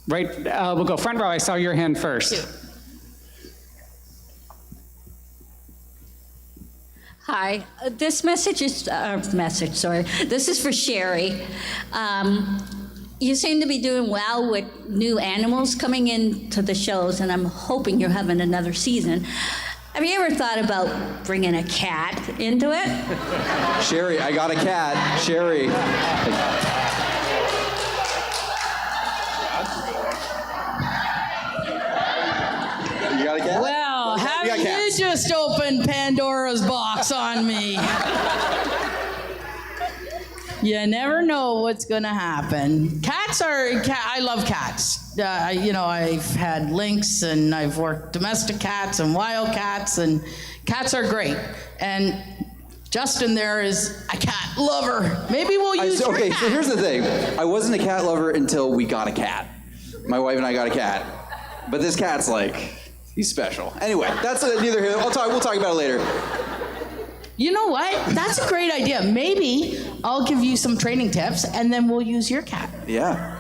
Right, we'll go front row. I saw your hand first.
Hi, this message is, this is for Sherri. You seem to be doing well with new animals coming into the shows, and I'm hoping you're having another season. Have you ever thought about bringing a cat into it?
Sherri, I got a cat. Sherri. You got a cat?
Well, haven't you just opened Pandora's box on me? You never know what's going to happen. I love cats. I've had lynx, and I've worked domestic cats and wild cats, and cats are great. And Justin there is a cat lover. Maybe we'll use your cat.
So here's the thing. I wasn't a cat lover until we got a cat. My wife and I got a cat. But this cat's he's special. Anyway, that's neither here. We'll talk about it later.
You know what? That's a great idea. Maybe I'll give you some training tips, and then we'll use your cat.
Yeah.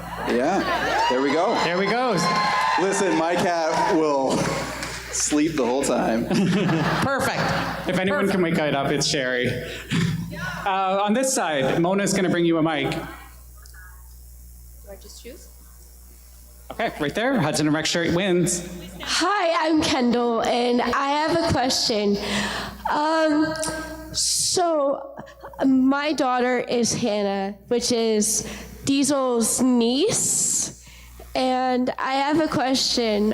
There we go.
There we go.
Listen, my cat will sleep the whole time.
Perfect.
If anyone can wake it up, it's Sherri. On this side, Mona's going to bring you a mic.
Do I just choose?
Okay, right there. Hudson and Rex shirt wins.
Hi, I'm Kendall, and I have a question. So my daughter is Hannah, which is Diesel's niece, and I have a question.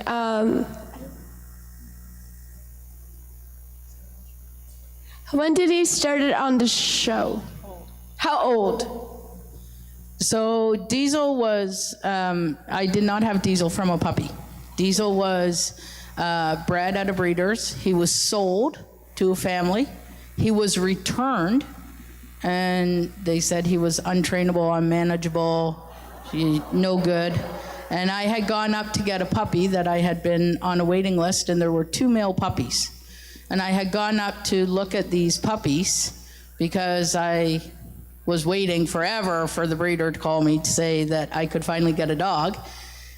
When did he start it on the show? How old?
So Diesel was, I did not have Diesel from a puppy. Diesel was bred at a breeder's. He was sold to a family. He was returned, and they said he was untrainable, unmanageable, no good. And I had gone up to get a puppy that I had been on a waiting list, and there were 2 male puppies. And I had gone up to look at these puppies because I was waiting forever for the breeder to call me to say that I could finally get a dog.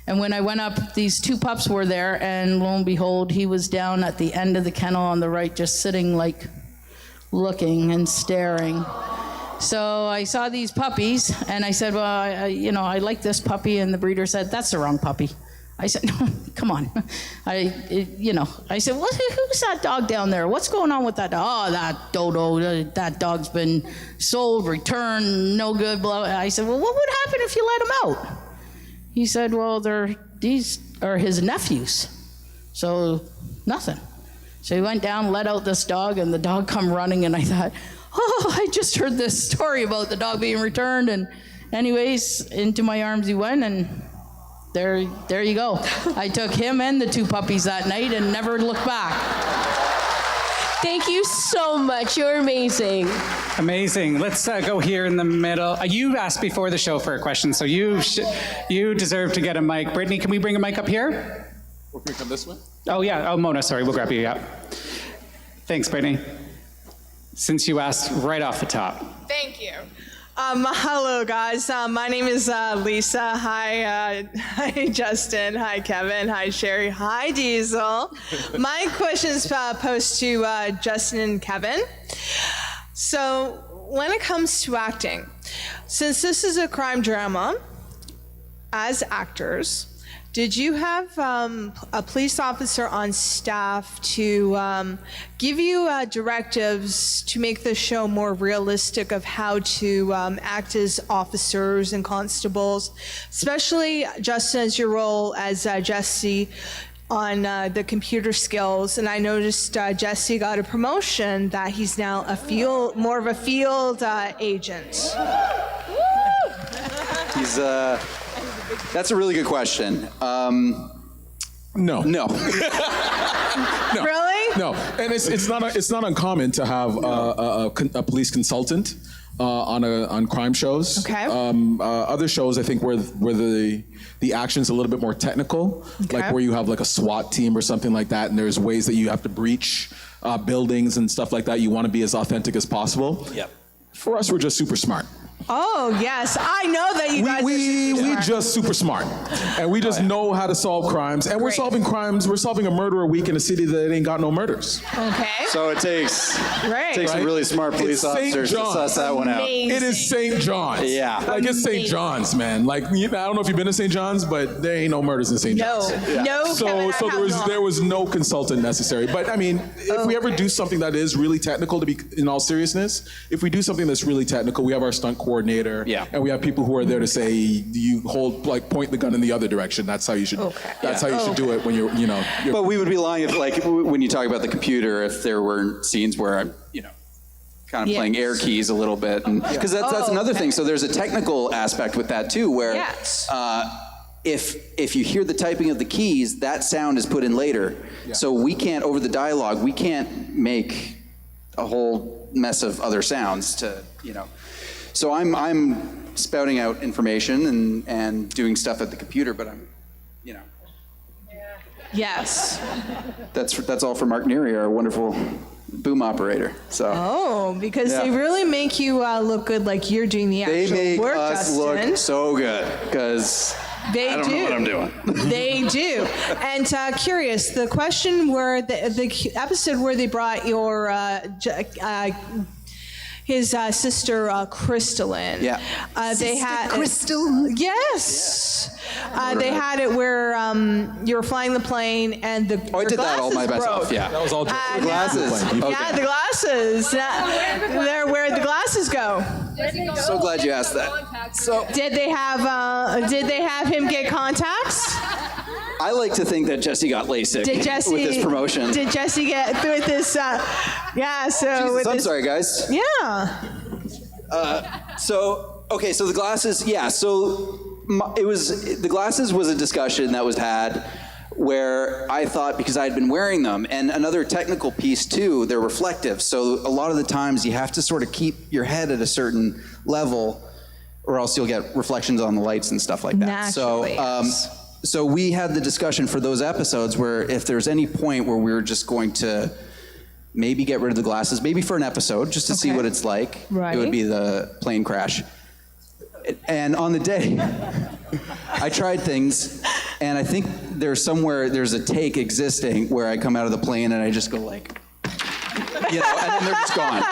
And when I went up, these 2 pups were there, and lo and behold, he was down at the end of the kennel on the right, just sitting looking and staring. So I saw these puppies, and I said, well, I like this puppy, and the breeder said, that's the wrong puppy. I said, no, come on. I said, who's that dog down there? What's going on with that dog? Oh, that dodo, that dog's been sold, returned, no good, blah. I said, well, what would happen if you let him out? He said, well, these are his nephews, so nothing. So he went down, let out this dog, and the dog come running, and I thought, oh, I just heard this story about the dog being returned, and anyways, into my arms he went, and there you go. I took him and the 2 puppies that night and never looked back.
Thank you so much. You're amazing.
Amazing. Let's go here in the middle. You asked before the show for a question, so you deserve to get a mic. Brittany, can we bring a mic up here?
Or can we come this way?
Oh, yeah. Oh, Mona, sorry. We'll grab you. Yeah. Thanks, Brittany. Since you asked right off the top.
Thank you. Hello, guys. My name is Lisa. Hi, Justin. Hi, Kevin. Hi, Sherri. Hi, Diesel. My question is posed to Justin and Kevin. So, when it comes to acting, since this is a crime drama, as actors, did you have a police officer on staff to give you directives to make the show more realistic of how to act as officers and constables, especially Justin, as your role as Jesse on the computer skills? And I noticed Jesse got a promotion that he's now more of a field agent.
He's That's a really good question.
No.
No.
No.
Really?
No, and it's not uncommon to have a police consultant on crime shows.
Okay.
Other shows, I think, where the action's a little bit more technical, like where you have like a SWAT team or something like that, and there's ways that you have to breach buildings and stuff like that. You want to be as authentic as possible.
Yep.
For us, we're just super smart.
Oh, yes. I know that you guys are super
We
smart.
just super smart. And we just know how to solve crimes. And we're solving crimes. We're solving a murder a week in a city that ain't got no murders.
Okay.
So it takes some really smart police officers to suss that one out.
It is St. John's.
Yeah.
Like it's St. John's, man. Like, I don't know if you've been to St. John's, but there ain't no murders in St. John's.
No.
So there was no consultant necessary. But I mean, if we ever do something that is really technical, to be in all seriousness, if we do something that's really technical, we have our stunt coordinator.
Yeah.
And we have people who are there to say, you point the gun in the other direction. That's how you should. That's how you should do it when you're.
But we would be lying if, like, when you talk about the computer, if there were scenes where I'm, kind of playing air keys a little bit, because that's another thing. So there's a technical aspect with that too, where if you hear the typing of the keys, that sound is put in later. Yeah. So we can't, over the dialogue, we can't make a whole mess of other sounds to. So I'm spouting out information and doing stuff at the computer, but I'm,
Yes.
That's all for Mark Neary, our wonderful boom operator. So.
Because they really make you look good, like you're doing the actual work, Justin.
They make us look so good, because I don't know what I'm doing.
They do. And curious, the question where the episode where they brought your his sister Crystal in.
Yeah.
They had
Crystal.
Yes. They had it where you were flying the plane and the
I did that all by myself.
broke.
Yeah.
That was all just
the glasses.
Yeah, the glasses. They're where the glasses go.
So glad you asked that. So
did they have him get contacts?
I like to think that Jesse got LASIK with this promotion.
Did Jesse get with this?
Jesus,
with
I'm
this,
sorry, guys.
Yeah.
So the glasses. Yeah. So the glasses was a discussion that was had where I thought, because I had been wearing them, and another technical piece too, they're reflective. So a lot of the times you have to sort of keep your head at a certain level, or else you'll get reflections on the lights and stuff like that.
Naturally,
So we had the discussion for those episodes where if there's any point where we were just going to maybe get rid of the glasses, maybe for an episode, just to see what it's like, it would be the plane crash. And on the day, I tried things, and I think there's a take existing where I come out of the plane and I just go like, and then they're just gone,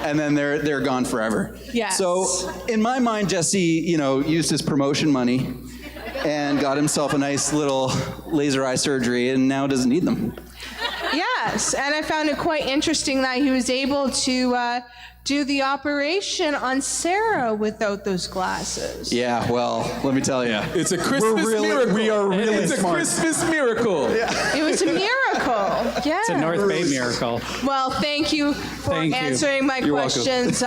and then they're gone forever.
Yes.
So in my mind, Jesse, used his promotion money and got himself a nice little laser eye surgery and now doesn't need them.
Yes, and I found it quite interesting that he was able to do the operation on Sarah without those glasses.
Yeah, well, let me tell you.
It's a Christmas miracle.
We are really
It's
smart.
a Christmas miracle.
It was a miracle. Yeah.
It's a North Bay miracle.
Well, thank you for
Thank you.
answering my
You're welcome.
questions,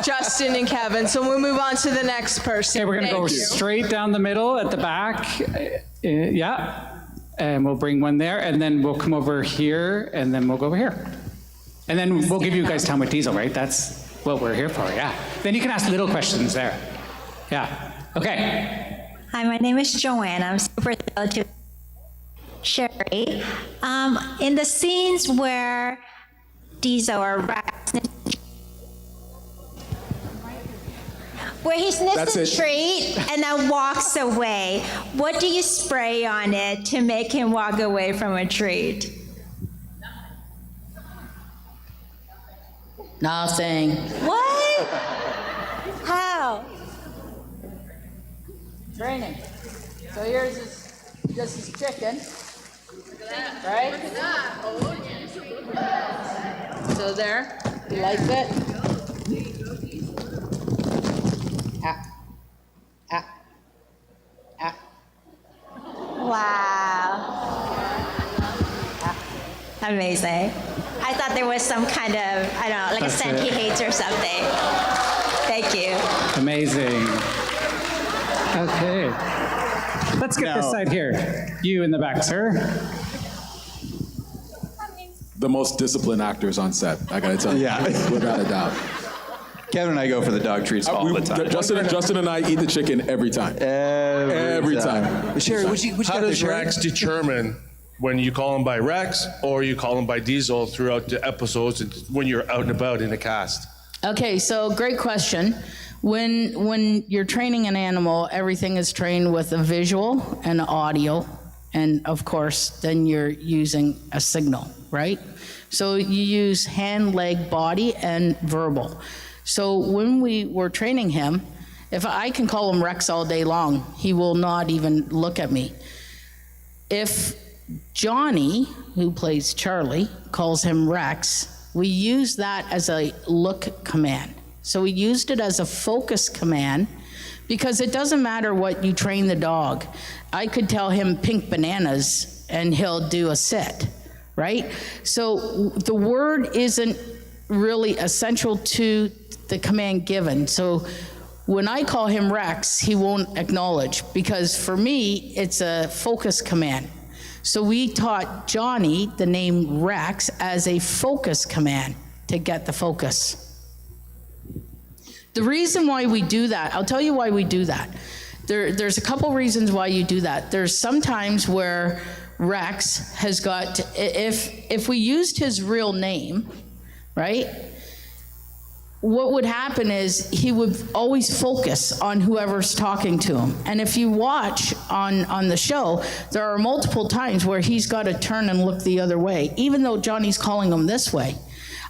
Justin and Kevin. So we'll move on to the next person.
Okay, we're gonna
Thank
go
you.
straight down the middle at the back. Yeah, and we'll bring one there, and then we'll come over here, and then we'll go over here. And then we'll give you guys time with Diesel, right? That's what we're here for, yeah. Then you can ask little questions there. Yeah, okay.
Hi, my name is Joanne. I'm super thrilled to Sherri. In the scenes where Diesel or Rex, where he sniffs a treat and then walks away, what do you spray on it to make him walk away from a treat?
Nothing.
What? How?
Training. So here's this is chicken. Right? So there. You like it?
Wow. Amazing. I thought there was some kind of, I don't know, like
That's
a scent
it.
he hates or something. Thank you.
Amazing. Okay. Let's get this
Now-
side here. You in the back, sir.
The most disciplined actors on set, I gotta tell you.
Yeah.
Without a doubt.
Kevin and I go for the dog treats all the time.
Justin and I eat the chicken every time. Every time.
Sherri, what'd you
How
got there,
does
Sherri?
Rex determine when you call him by Rex or you call him by Diesel throughout the episodes and when you're out and about in the cast?
Okay, so great question. When you're training an animal, everything is trained with a visual and audio, and of course, then you're using a signal, right? So you use hand, leg, body, and verbal. So when we were training him, if I can call him Rex all day long, he will not even look at me. If Johnny, who plays Charlie, calls him Rex, we use that as a look command. So we used it as a focus command because it doesn't matter what you train the dog. I could tell him pink bananas and he'll do a sit, right? So the word isn't really essential to the command given. So when I call him Rex, he won't acknowledge because for me, it's a focus command. So we taught Johnny the name Rex as a focus command to get the focus. The reason why we do that, I'll tell you why we do that. There's a couple reasons why you do that. There's sometimes where Rex has got, if we used his real name, right? What would happen is he would always focus on whoever's talking to him. And if you watch on the show, there are multiple times where he's got to turn and look the other way, even though Johnny's calling him this way.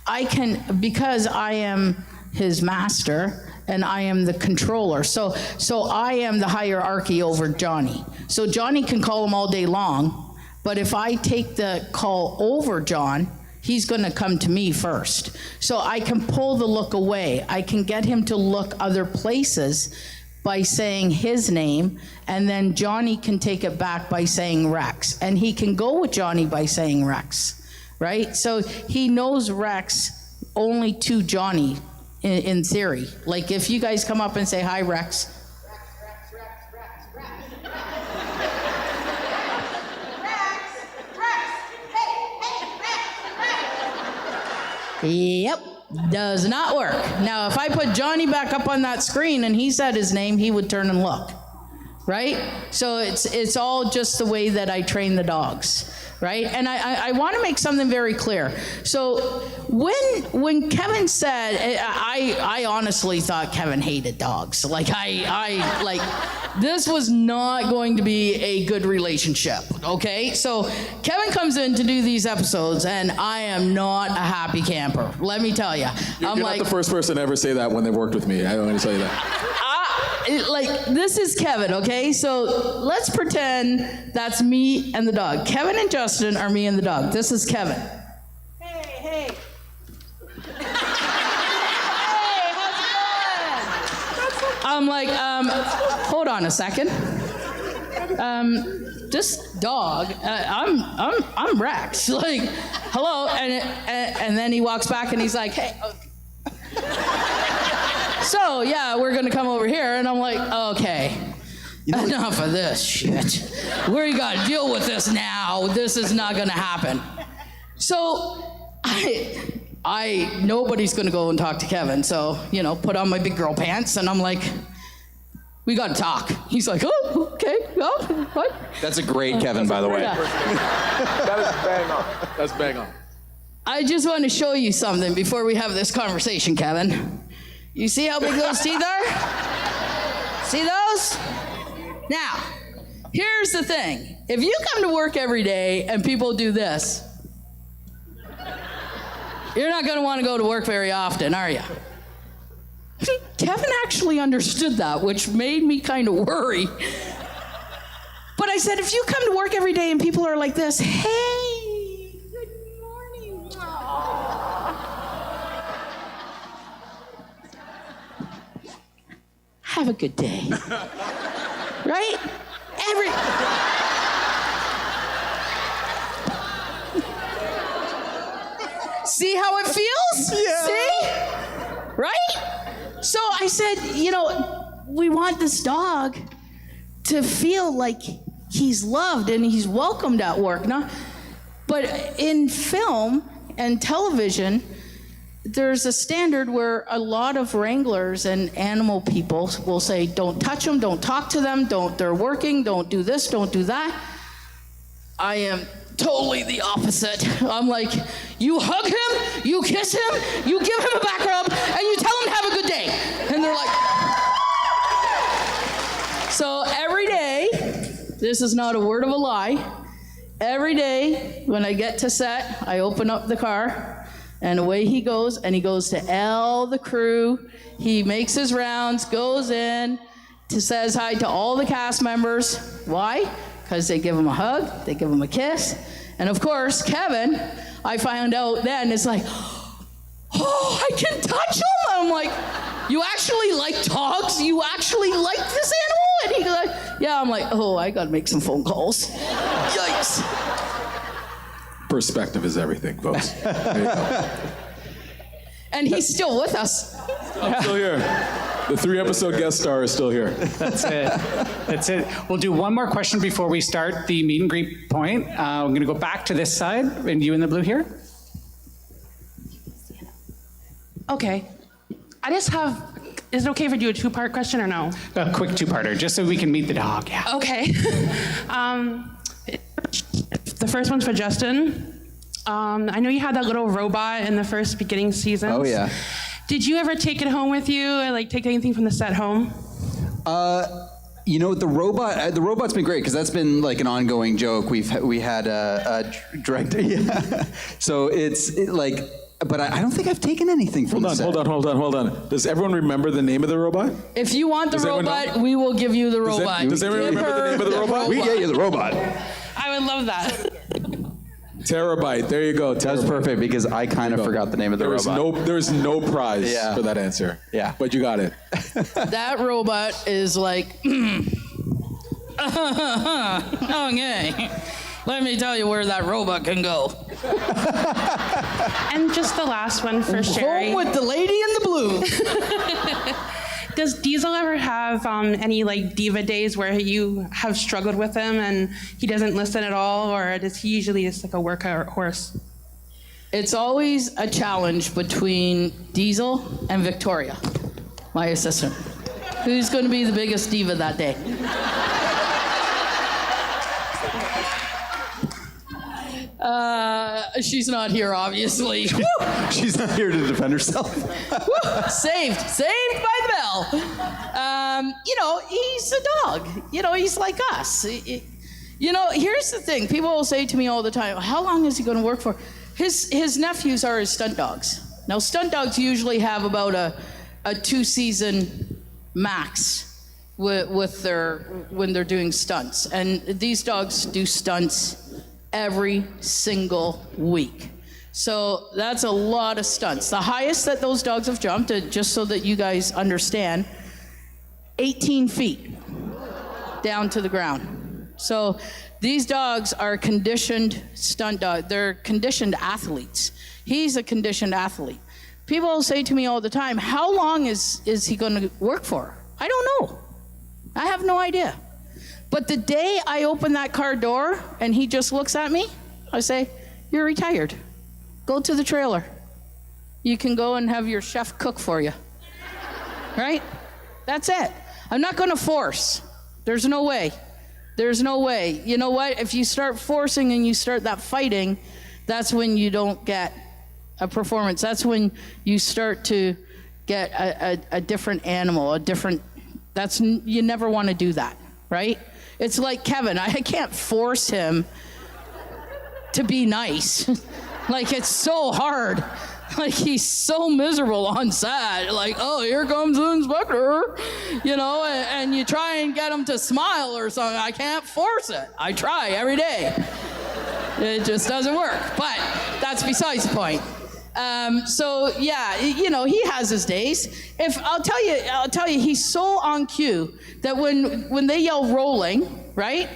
I can, because I am his master and I am the controller. So I am the hierarchy over Johnny. So Johnny can call him all day long, but if I take the call over John, he's gonna come to me first. So I can pull the look away. I can get him to look other places by saying his name, and then Johnny can take it back by saying Rex. And he can go with Johnny by saying Rex, right? So he knows Rex only to Johnny in theory. Like if you guys come up and say, hi, Rex. Yep, does not work. Now, if I put Johnny back up on that screen and he said his name, he would turn and look, right? So it's all just the way that I train the dogs, right? And I want to make something very clear. So when Kevin said, I honestly thought Kevin hated dogs. Like like this was not going to be a good relationship, okay? So Kevin comes in to do these episodes and I am not a happy camper. Let me tell you.
You're not the first person to ever say that when they've worked with me. I don't want to tell you that.
this is Kevin, okay? So let's pretend that's me and the dog. Kevin and Justin are me and the dog. This is Kevin. Hey. I'm like, hold on a second. This dog, I'm Rex. Like, hello, and then he walks back and he's like, hey. So yeah, we're gonna come over here, and I'm like, okay, enough of this shit. We gotta deal with this now. This is not gonna happen. So nobody's gonna go and talk to Kevin. So put on my big girl pants, and I'm like, we gotta talk. He's like, oh, okay, well, what?
That's a great Kevin, by the way.
Yeah.
That is bang on. That's bang on.
I just want to show you something before we have this conversation, Kevin. You see how big those teeth are? See those? Now, here's the thing. If you come to work every day and people do this, you're not going to want to go to work very often, are you? Kevin actually understood that, which made me kind of worry. But I said, if you come to work every day and people are like this, hey, good morning. Have a good day. Right? See how it feels? Yeah. See? Right? So I said, we want this dog to feel like he's loved and he's welcomed at work. But in film and television, there's a standard where a lot of wranglers and animal people will say, don't touch them, don't talk to them, they're working, don't do this, don't do that. I am totally the opposite. I'm like, you hug him, you kiss him, you give him a back rub, and you tell him to have a good day. And they're like, so every day, this is not a word of a lie, every day when I get to set, I open up the car, and away he goes, and he goes to all the crew. He makes his rounds, goes in, says hi to all the cast members. Why? Because they give him a hug, they give him a kiss. And of course, Kevin, I found out then, is like, oh, I can touch him? I'm like, you actually like dogs? You actually like this animal? And he's like, yeah. I'm like, oh, I gotta make some phone calls. Yikes.
Perspective is everything, folks. There you go.
And he's still with us.
I'm still here. The 3-episode guest star is still here.
That's it. We'll do one more question before we start the meet and greet point. I'm going to go back to this side, and you in the blue here.
Okay. I just have, is it okay if I do a 2-part question or no?
A quick 2-parter, just so we can meet the dog, yeah.
Okay. The first one's for Justin. I know you had that little robot in the first beginning seasons.
Oh, yeah.
Did you ever take it home with you, or take anything from the set home?
The robot's been great because that's been like an ongoing joke. We had a director, yeah. So but I don't think I've taken anything from the set.
Hold on. Does everyone remember the name of the robot?
If you want the robot, we will give you the robot.
Does everyone remember the name of the robot?
We get you the robot.
I would love that.
Terabyte. There you go.
That's perfect because I kind of forgot the name of the robot.
There's no prize for that answer.
Yeah.
But you got it.
That robot is like, okay. Let me tell you where that robot can go.
And just the last one for Sherri.
Home with the lady in the blue.
Does Diesel ever have any diva days where you have struggled with him and he doesn't listen at all, or is he usually just a workhorse?
It's always a challenge between Diesel and Victoria, my assistant. Who's going to be the biggest diva that day? She's not here, obviously.
She's not here to defend herself.
Saved by the bell. He's a dog. He's like us. Here's the thing. People will say to me all the time, how long is he going to work for? His nephews are his stunt dogs. Now, stunt dogs usually have about a 2-season max. when they're doing stunts. And these dogs do stunts every single week. So that's a lot of stunts. The highest that those dogs have jumped, just so that you guys understand, 18 feet down to the ground. So these dogs are conditioned stunt dogs. They're conditioned athletes. He's a conditioned athlete. People say to me all the time, how long is he going to work for? I don't know. I have no idea. But the day I open that car door and he just looks at me, I say, you're retired. Go to the trailer. You can go and have your chef cook for you. Right? That's it. I'm not going to force. There's no way. There's no way. You know what? If you start forcing and you start that fighting, that's when you don't get a performance. That's when you start to get a different animal, you never want to do that, right? It's like Kevin. I can't force him to be nice. Like, it's so hard. Like, he's so miserable on set. Like, oh, here comes the inspector, and you try and get him to smile or something. I can't force it. I try every day. It just doesn't work. But that's besides the point. So yeah, he has his days. I'll tell you, he's so on cue that when they yell rolling, right,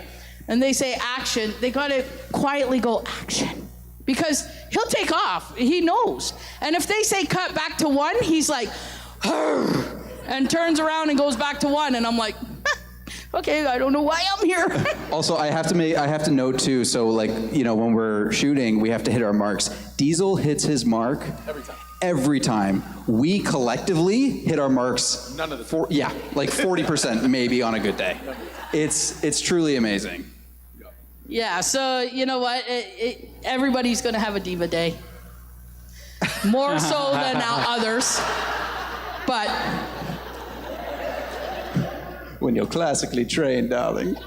and they say action, they gotta quietly go action. Because he'll take off, he knows. And if they say cut back to one, he's like, and turns around and goes back to one, and I'm like, okay, I don't know why I'm here.
Also, I have to note too, so when we're shooting, we have to hit our marks. Diesel hits his mark every time. We collectively hit our marks. None of the 40% maybe on a good day. It's truly amazing.
Yeah, so you know what? Everybody's going to have a diva day. More so than others. But
when you're classically trained, darling.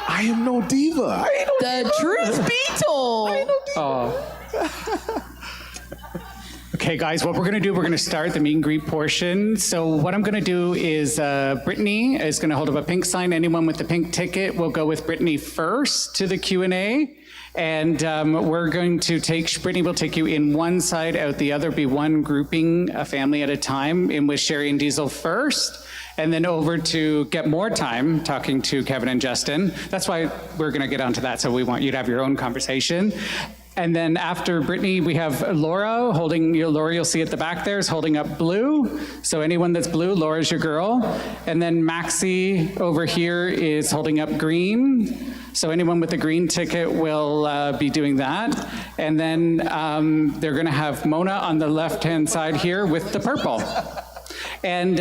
I am no diva.
The truth be told.
Okay, guys, what we're going to do, we're going to start the meet and greet portion. So what I'm going to do is Brittany is going to hold up a pink sign. Anyone with the pink ticket will go with Brittany first to the Q&A. And we're going to Brittany will take you in one side, out the other, be one grouping, a family at a time, in with Sherri and Diesel first, and then over to get more time talking to Kevin and Justin. That's why we're going to get onto that, so we want you to have your own conversation. And then after Brittany, we have Laura Laura, you'll see at the back there, is holding up blue. So anyone that's blue, Laura's your girl. And then Maxie over here is holding up green. So anyone with a green ticket will be doing that. And then they're gonna have Mona on the left-hand side here with the purple. And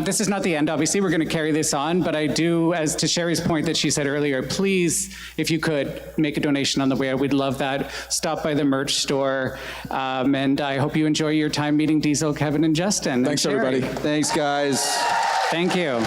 this is not the end, obviously. We're going to carry this on, but I do, as to Sherri's point that she said earlier, please, if you could, make a donation on the way. We'd love that. Stop by the merch store. And I hope you enjoy your time meeting Diesel, Kevin, and Justin.
Thanks,
and Sherri.
everybody.
Thanks, guys.
Thank you.